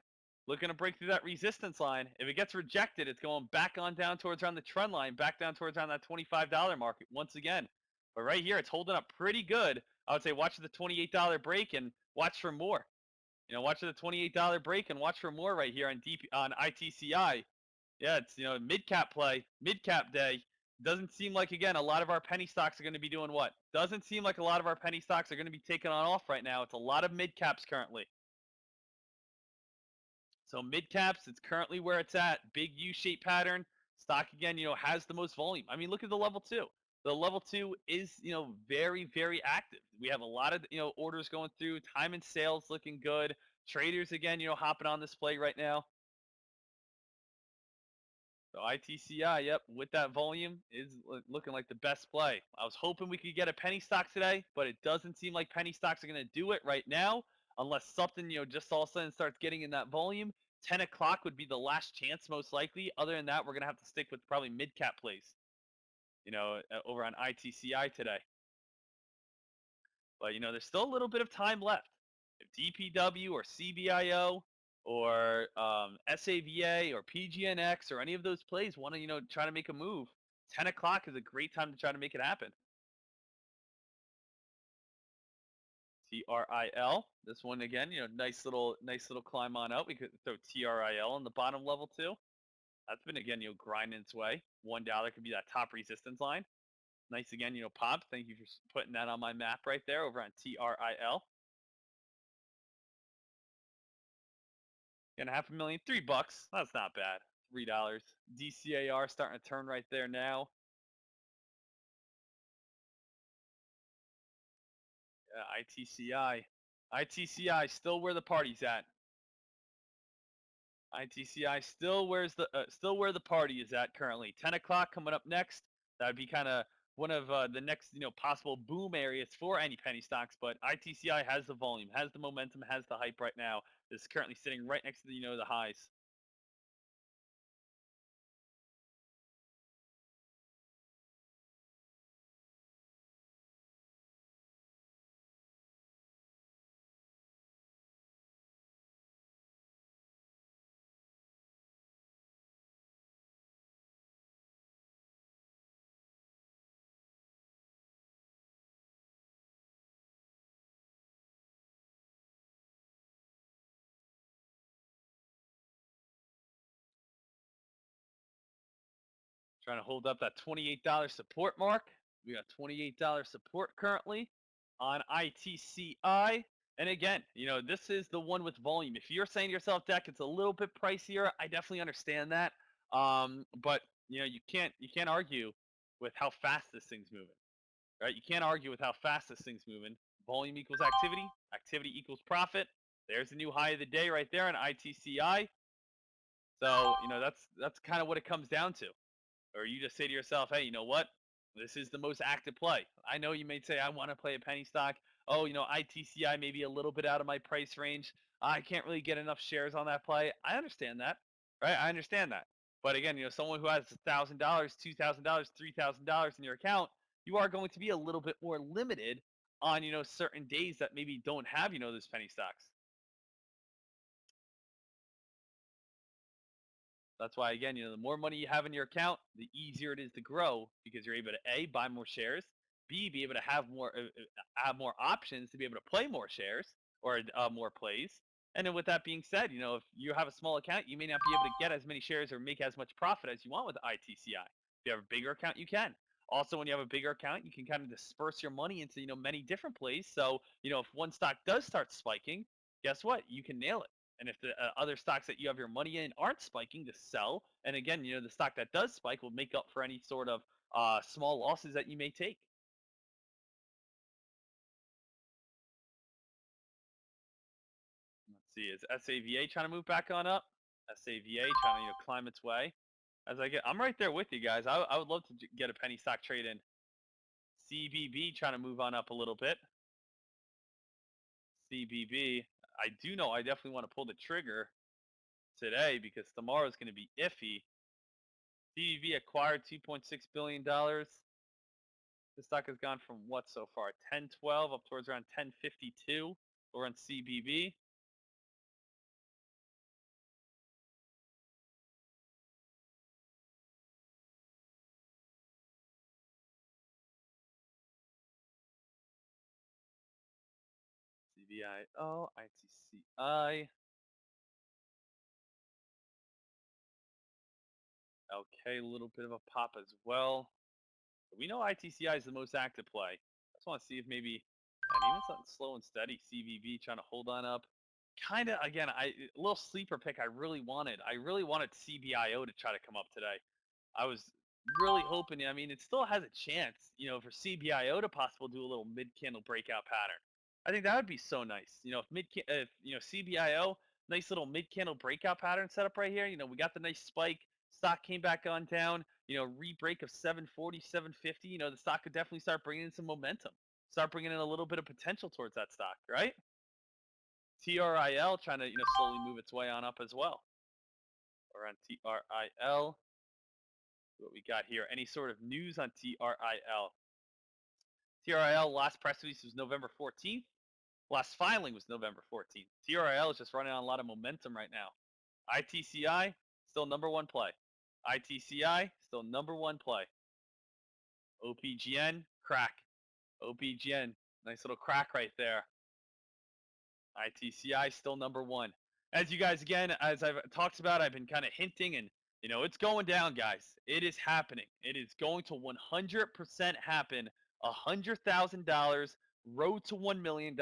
Looking to break through that resistance line. If it gets rejected, it's going back on down towards around the trend line, back down towards around that $25 market once again. But right here, it's holding up pretty good. I would say watch the $28 break and watch for more. Watch the $28 break and watch for more right here on ITCI. Yeah, it's mid cap play, mid cap day. Doesn't seem like again a lot of our penny stocks are going to be doing what? Doesn't seem like a lot of our penny stocks are going to be taking on off right now. It's a lot of mid caps currently. So mid caps, it's currently where it's at. Big U-shaped pattern. Stock again, has the most volume. I mean, look at the level two. The level two is, very, very active. We have a lot of, orders going through. Time and sales looking good. Traders again, hopping on this play right now. So ITCI, yep, with that volume is looking like the best play. I was hoping we could get a penny stock today, but it doesn't seem like penny stocks are going to do it right now unless something, just all of a sudden starts getting in that volume. 10 o'clock would be the last chance most likely. Other than that, we're going to have to stick with probably mid cap plays, over on ITCI today. But, there's still a little bit of time left. If DPW or CBIO or SAVA or PGNX or any of those plays want to, try to make a move, 10 o'clock is a great time to try to make it happen. TRIL. This one again, nice little climb on up. We could throw TRIL on the bottom level too. That's been again, grinding its way. $1 could be that top resistance line. Nice again, pop. Thank you for putting that on my map right there over on TRIL. And $500,000, $3. That's not bad. $3. DCAR starting to turn right there now. Yeah, ITCI. ITCI still where the party's at. ITCI still where the party is at currently. 10 o'clock coming up next. That would be kind of one of the next possible boom areas for any penny stocks. But ITCI has the volume, has the momentum, has the hype right now. It's currently sitting right next to the highs. Trying to hold up that $28 support mark. We got $28 support currently on ITCI. And again, this is the one with volume. If you're saying to yourself, Deck, it's a little bit pricier, I definitely understand that. But you can't argue with how fast this thing's moving. Right? You can't argue with how fast this thing's moving. Volume equals activity, activity equals profit. There's the new high of the day right there on ITCI. So, that's kind of what it comes down to. Or you just say to yourself, hey, you know what? This is the most active play. I know you may say, I want to play a penny stock. Oh, ITCI may be a little bit out of my price range. I can't really get enough shares on that play. I understand that, right? I understand that. But again, someone who has $1,000, $2,000, $3,000 in your account, you are going to be a little bit more limited on, certain days that maybe don't have, those penny stocks. That's why, again, the more money you have in your account, the easier it is to grow because you're able to A, buy more shares, B, be able to have more options to be able to play more shares or more plays. And then with that being said, if you have a small account, you may not be able to get as many shares or make as much profit as you want with ITCI. If you have a bigger account, you can. Also, when you have a bigger account, you can kind of disperse your money into many different plays. So if one stock does start spiking, guess what? You can nail it. And if the other stocks that you have your money in aren't spiking, to sell. And again, the stock that does spike will make up for any sort of small losses that you may take. Let's see, is SAVA trying to move back on up? SAVA trying to climb its way. I'm right there with you guys. I would love to get a penny stock trade in. CBB trying to move on up a little bit. CBB. I do know I definitely want to pull the trigger today because tomorrow's going to be iffy. CBB acquired $2.6 billion. The stock has gone from what so far? 10.12 up towards around 10.52. Or on CBB. CBIO, ITCI. Okay, a little bit of a pop as well. We know ITCI is the most active play. I just want to see if maybe, and even something slow and steady, CVV trying to hold on up. Kind of, again, a little sleeper pick I really wanted. I really wanted CBIO to try to come up today. I was really hoping. I mean, it still has a chance, for CBIO to possibly do a little mid candle breakout pattern. I think that would be so nice. If CBIO, nice little mid candle breakout pattern set up right here. We got the nice spike. Stock came back on down. Re-break of 740, 750. The stock could definitely start bringing in some momentum. Start bringing in a little bit of potential towards that stock, right? TRIL trying to slowly move its way on up as well. Or on TRIL. What we got here? Any sort of news on TRIL? TRIL last press release was November 14th. Last filing was November 14th. TRIL is just running on a lot of momentum right now. ITCI still number one play. ITCI still number one play. OPGN crack. OPGN nice little crack right there. ITCI still number one. As you guys, again, as I've talked about, I've been kind of hinting, and it's going down, guys. It is happening. It is going to 100% happen. $100,000, road to $1 million.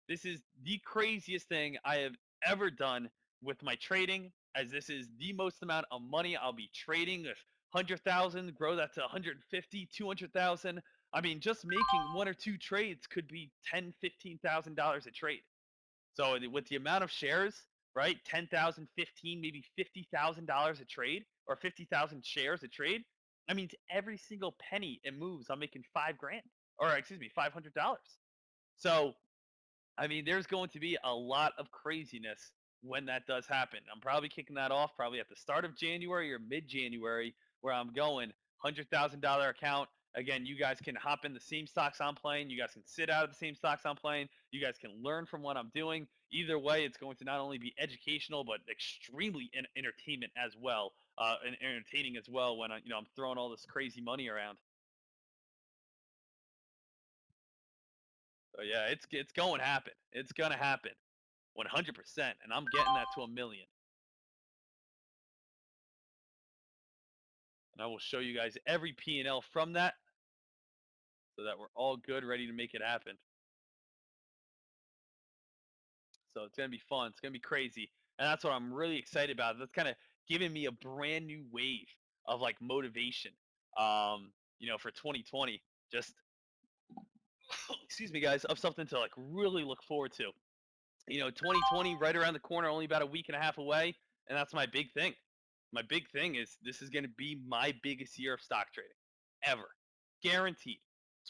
This is the craziest thing I have ever done with my trading, as this is the most amount of money I'll be trading. If 100,000, grow that to 150, 200,000. I mean, just making one or two trades could be $10,000, $15,000 a trade. So with the amount of shares, right, 10,000, 15, maybe $50,000 a trade, or 50,000 shares a trade, I mean, to every single penny it moves, I'm making 5 grand, or excuse me, $500. So I mean, there's going to be a lot of craziness when that does happen. I'm probably kicking that off probably at the start of January or mid-January, where I'm going $100,000 account. Again, you guys can hop in the same stocks I'm playing. You guys can sit out of the same stocks I'm playing. You guys can learn from what I'm doing. Either way, it's going to not only be educational but extremely entertainment as well, and entertaining as well when I'm throwing all this crazy money around. So yeah, it's going to happen. It's gonna happen. 100%, and I'm getting that to 1 million. And I will show you guys every P&L from that so that we're all good, ready to make it happen. So it's going to be fun. It's going to be crazy. And that's what I'm really excited about. That's kind of giving me a brand new wave of like motivation, for 2020. Just, excuse me, guys, of something to like really look forward to. 2020 right around the corner, only about a week and a half away, and that's my big thing. My big thing is this is going to be my biggest year of stock trading ever, guaranteed.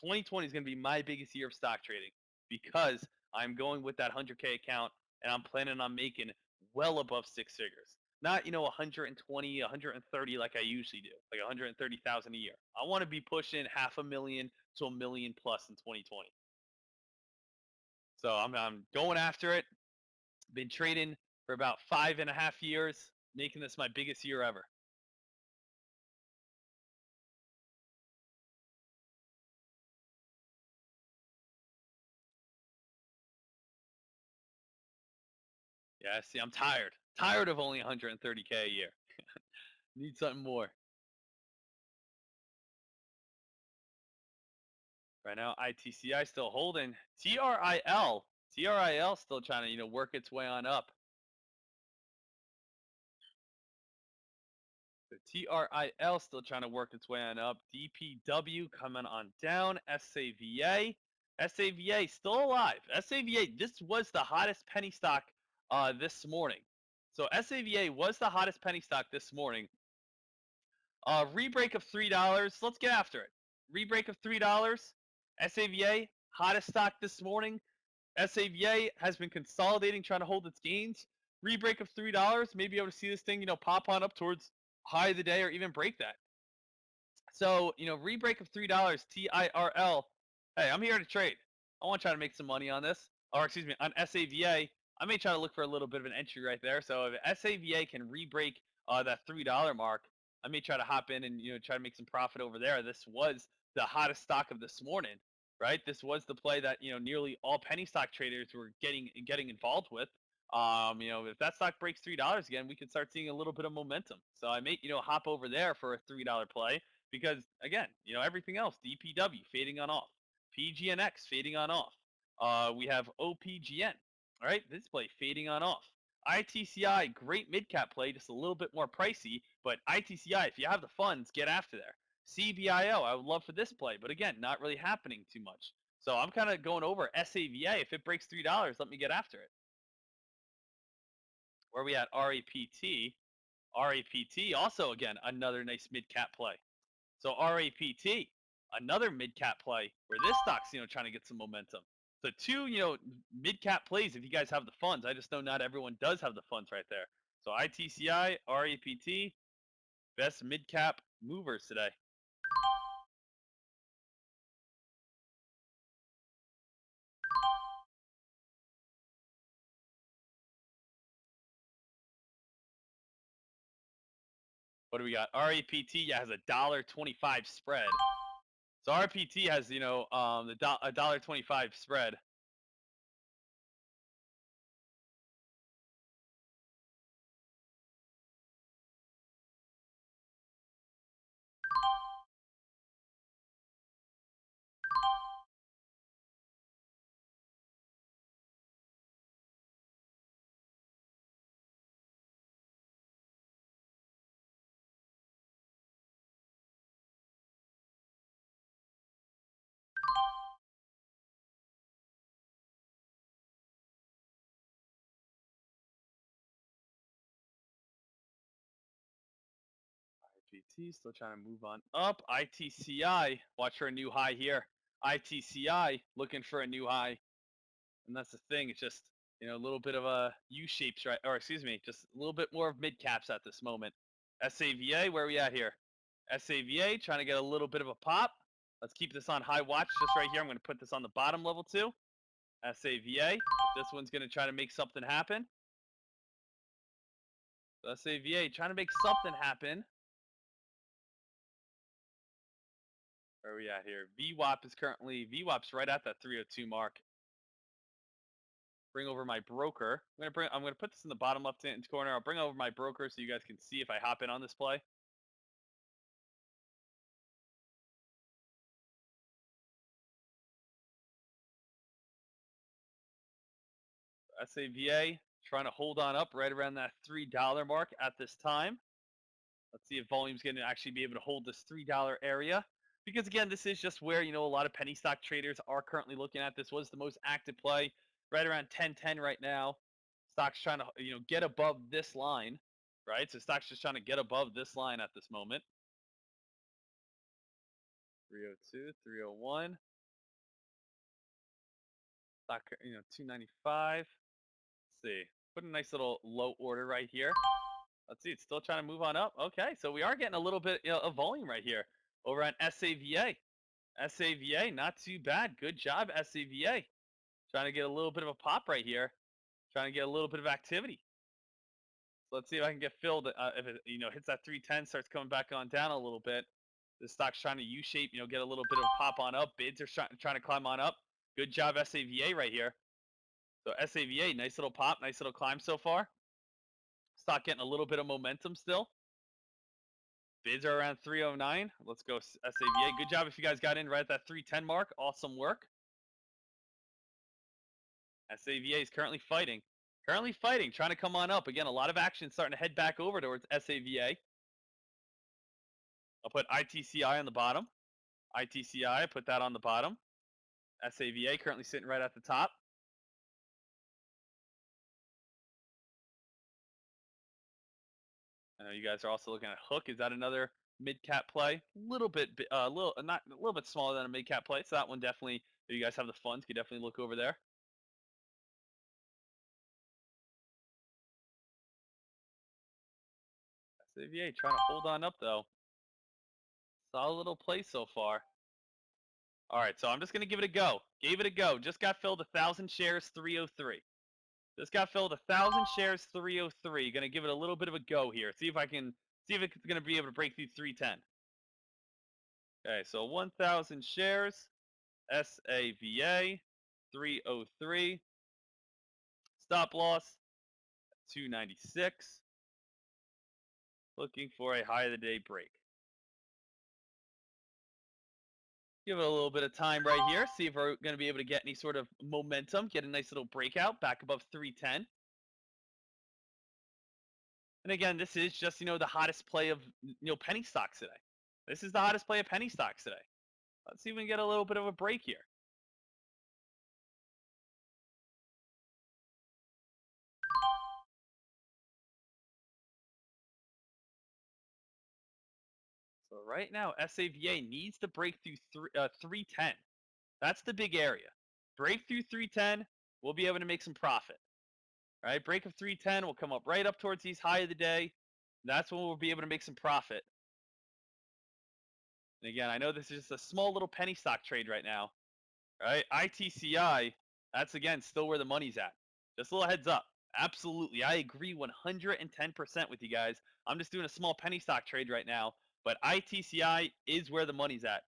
2020 is going to be my biggest year of stock trading because I'm going with that 100K account and I'm planning on making well above 6 figures. Not 120, 130 like I usually do, like 130,000 a year. I want to be pushing half a million to 1 million plus in 2020. So I'm going after it. Been trading for about 5.5 years, making this my biggest year ever. Yeah, see, I'm tired. Tired of only 130K a year. Need something more. Right now, ITCI still holding. TRIL still trying to work its way on up. So TRIL still trying to work its way on up. DPW coming on down. SAVA still alive. SAVA, this was the hottest penny stock this morning. So SAVA was the hottest penny stock this morning. Rebreak of $3. Let's get after it. Rebreak of $3. SAVA, hottest stock this morning. SAVA has been consolidating, trying to hold its gains. Rebreak of $3. Maybe able to see this thing, pop on up towards high of the day or even break that. So, rebreak of $3, TIRL. Hey, I'm here to trade. I want to try to make some money on this. or excuse me, on SAVA, I may try to look for a little bit of an entry right there. So if SAVA can re-break that $3 mark, I may try to hop in and try to make some profit over there. This was the hottest stock of this morning, right? This was the play that nearly all penny stock traders were getting involved with. If that stock breaks $3 again, we could start seeing a little bit of momentum. So I may hop over there for a $3 play because again, everything else, DPW fading on off, PGNX fading on off. We have OPGN. All right, this play fading on off. ITCI, great mid cap play, just a little bit more pricey. But ITCI, if you have the funds, get after there. CBIO, I would love for this play, but again, not really happening too much. So I'm kind of going over SAVA. If it breaks $3, let me get after it. Where are we at? RAPT. RAPT, also again, another nice mid cap play. So RAPT, another mid cap play where this stock's trying to get some momentum. So two mid cap plays if you guys have the funds. I just know not everyone does have the funds right there. So ITCI, RAPT, best mid cap movers today. What do we got? RAPT has a $1.25 spread. So RPT has a $1.25 spread. RPT still trying to move on up. ITCI, watch for a new high here. ITCI looking for a new high. And that's the thing. It's just a little bit of a U shapes, right? Or excuse me, just a little bit more of mid caps at this moment. SAVA, where are we at here? SAVA trying to get a little bit of a pop. Let's keep this on high watch just right here. I'm going to put this on the bottom level too. SAVA. This one's going to try to make something happen. SAVA trying to make something happen. Where are we at here? VWAP's right at that 302 mark. Bring over my broker. I'm gonna put this in the bottom left hand corner. I'll bring over my broker so you guys can see if I hop in on this play. SAVA trying to hold on up right around that $3 mark at this time. Let's see if volume's going to actually be able to hold this $3 area. Because again, this is just where a lot of penny stock traders are currently looking at. This was the most active play, right around 10.10 right now. Stock's trying to get above this line, right? So stock's just trying to get above this line at this moment. 302, 301. Stock 295. Let's see. Put a nice little low order right here. Let's see, it's still trying to move on up. Okay, so we are getting a little bit of volume right here over on SAVA. SAVA, not too bad. Good job, SAVA. Trying to get a little bit of a pop right here. Trying to get a little bit of activity. So let's see if I can get filled. If it hits that 310, starts coming back on down a little bit. The stock's trying to U-shape, get a little bit of a pop on up. Bids are trying to climb on up. Good job, SAVA right here. So SAVA, nice little pop, nice little climb so far. Stock getting a little bit of momentum still. Bids are around 309. Let's go SAVA. Good job if you guys got in right at that 310 mark. Awesome work. SAVA is currently fighting. Currently fighting, trying to come on up. Again, a lot of action starting to head back over towards SAVA. I'll put ITCI on the bottom. ITCI, put that on the bottom. SAVA currently sitting right at the top. I know you guys are also looking at Hook. Is that another mid cap play? A little bit, not a little bit smaller than a mid cap play. So that one definitely, if you guys have the funds, could definitely look over there. SAVA trying to hold on up though. Solid little play so far. All right, so I'm just going to give it a go. Gave it a go. Just got filled 1,000 shares, 303. Just got filled 1,000 shares, 303. Going to give it a little bit of a go here. See if it's going to be able to break through 310. Okay, so 1,000 shares, SAVA, 303. Stop loss, 296. Looking for a high of the day break. Give it a little bit of time right here. See if we're going to be able to get any sort of momentum. Get a nice little breakout back above 310. And again, this is just, the hottest play of, penny stocks today. This is the hottest play of penny stocks today. Let's see if we can get a little bit of a break here. So right now, SAVA needs to break through 310. That's the big area. Break through 310, we'll be able to make some profit. All right, break of 310, we'll come up right up towards these high of the day. That's when we'll be able to make some profit. And again, I know this is just a small little penny stock trade right now. Right? ITCI, that's again still where the money's at. Just a little heads up. Absolutely. I agree 110% with you guys. I'm just doing a small penny stock trade right now, but ITCI is where the money's at.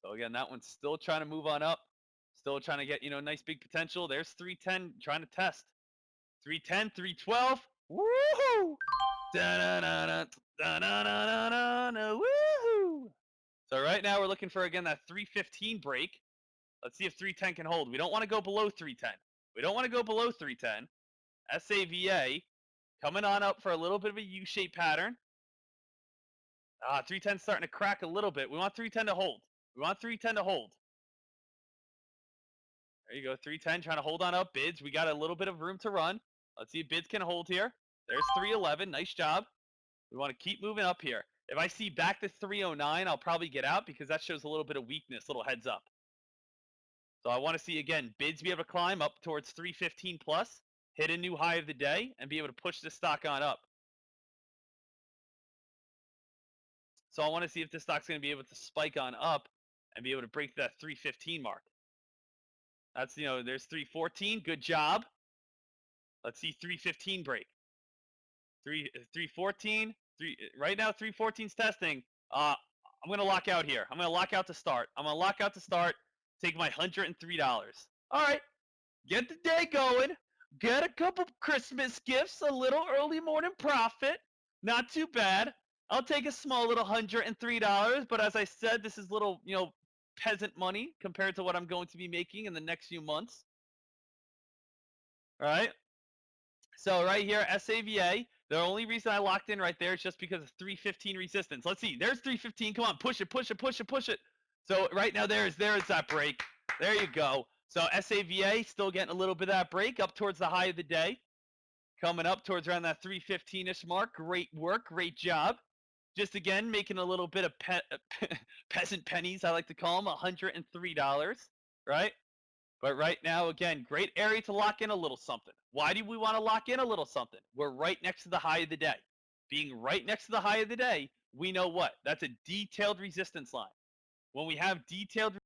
So again, that one's still trying to move on up. Still trying to get, nice big potential. There's 310 trying to test. 310, 312. Woohoo! Da-na-na-na, da-na-na-na-na, woohoo! So right now we're looking for, again, that 315 break. Let's see if 310 can hold. We don't want to go below 310. We don't want to go below 310. SAVA coming on up for a little bit of a U-shaped pattern. 310 starting to crack a little bit. We want 310 to hold. We want 310 to hold. There you go, 310 trying to hold on up. Bids, we got a little bit of room to run. Let's see if bids can hold here. There's 311. Nice job. We want to keep moving up here. If I see back to 309, I'll probably get out because that shows a little bit of weakness, little heads up. So I want to see, again, bids be able to climb up towards 315 plus, hit a new high of the day, and be able to push this stock on up. So I want to see if this stock's going to be able to spike on up and be able to break that 315 mark. That's, there's 314. Good job. Let's see 315 break. 314. Right now, 314's testing. I'm going to lock out here. I'm going to lock out to start. I'm going to lock out to start. Take my $103. All right. Get the day going. Get a couple Christmas gifts. A little early morning profit. Not too bad. I'll take a small little $103. But as I said, this is little, peasant money compared to what I'm going to be making in the next few months. All right. So right here, SAVA, the only reason I locked in right there is just because of 315 resistance. Let's see. There's 315. Come on, push it, push it, push it, push it. So right now there's that break. There you go. So SAVA still getting a little bit of that break up towards the high of the day. Coming up towards around that 315-ish mark. Great work. Great job. Just again, making a little bit of peasant pennies, I like to call them, $103, right? But right now, again, great area to lock in a little something. Why do we want to lock in a little something? We're right next to the high of the day. Being right next to the high of the day, we know what? That's a detailed resistance line. When we have detailed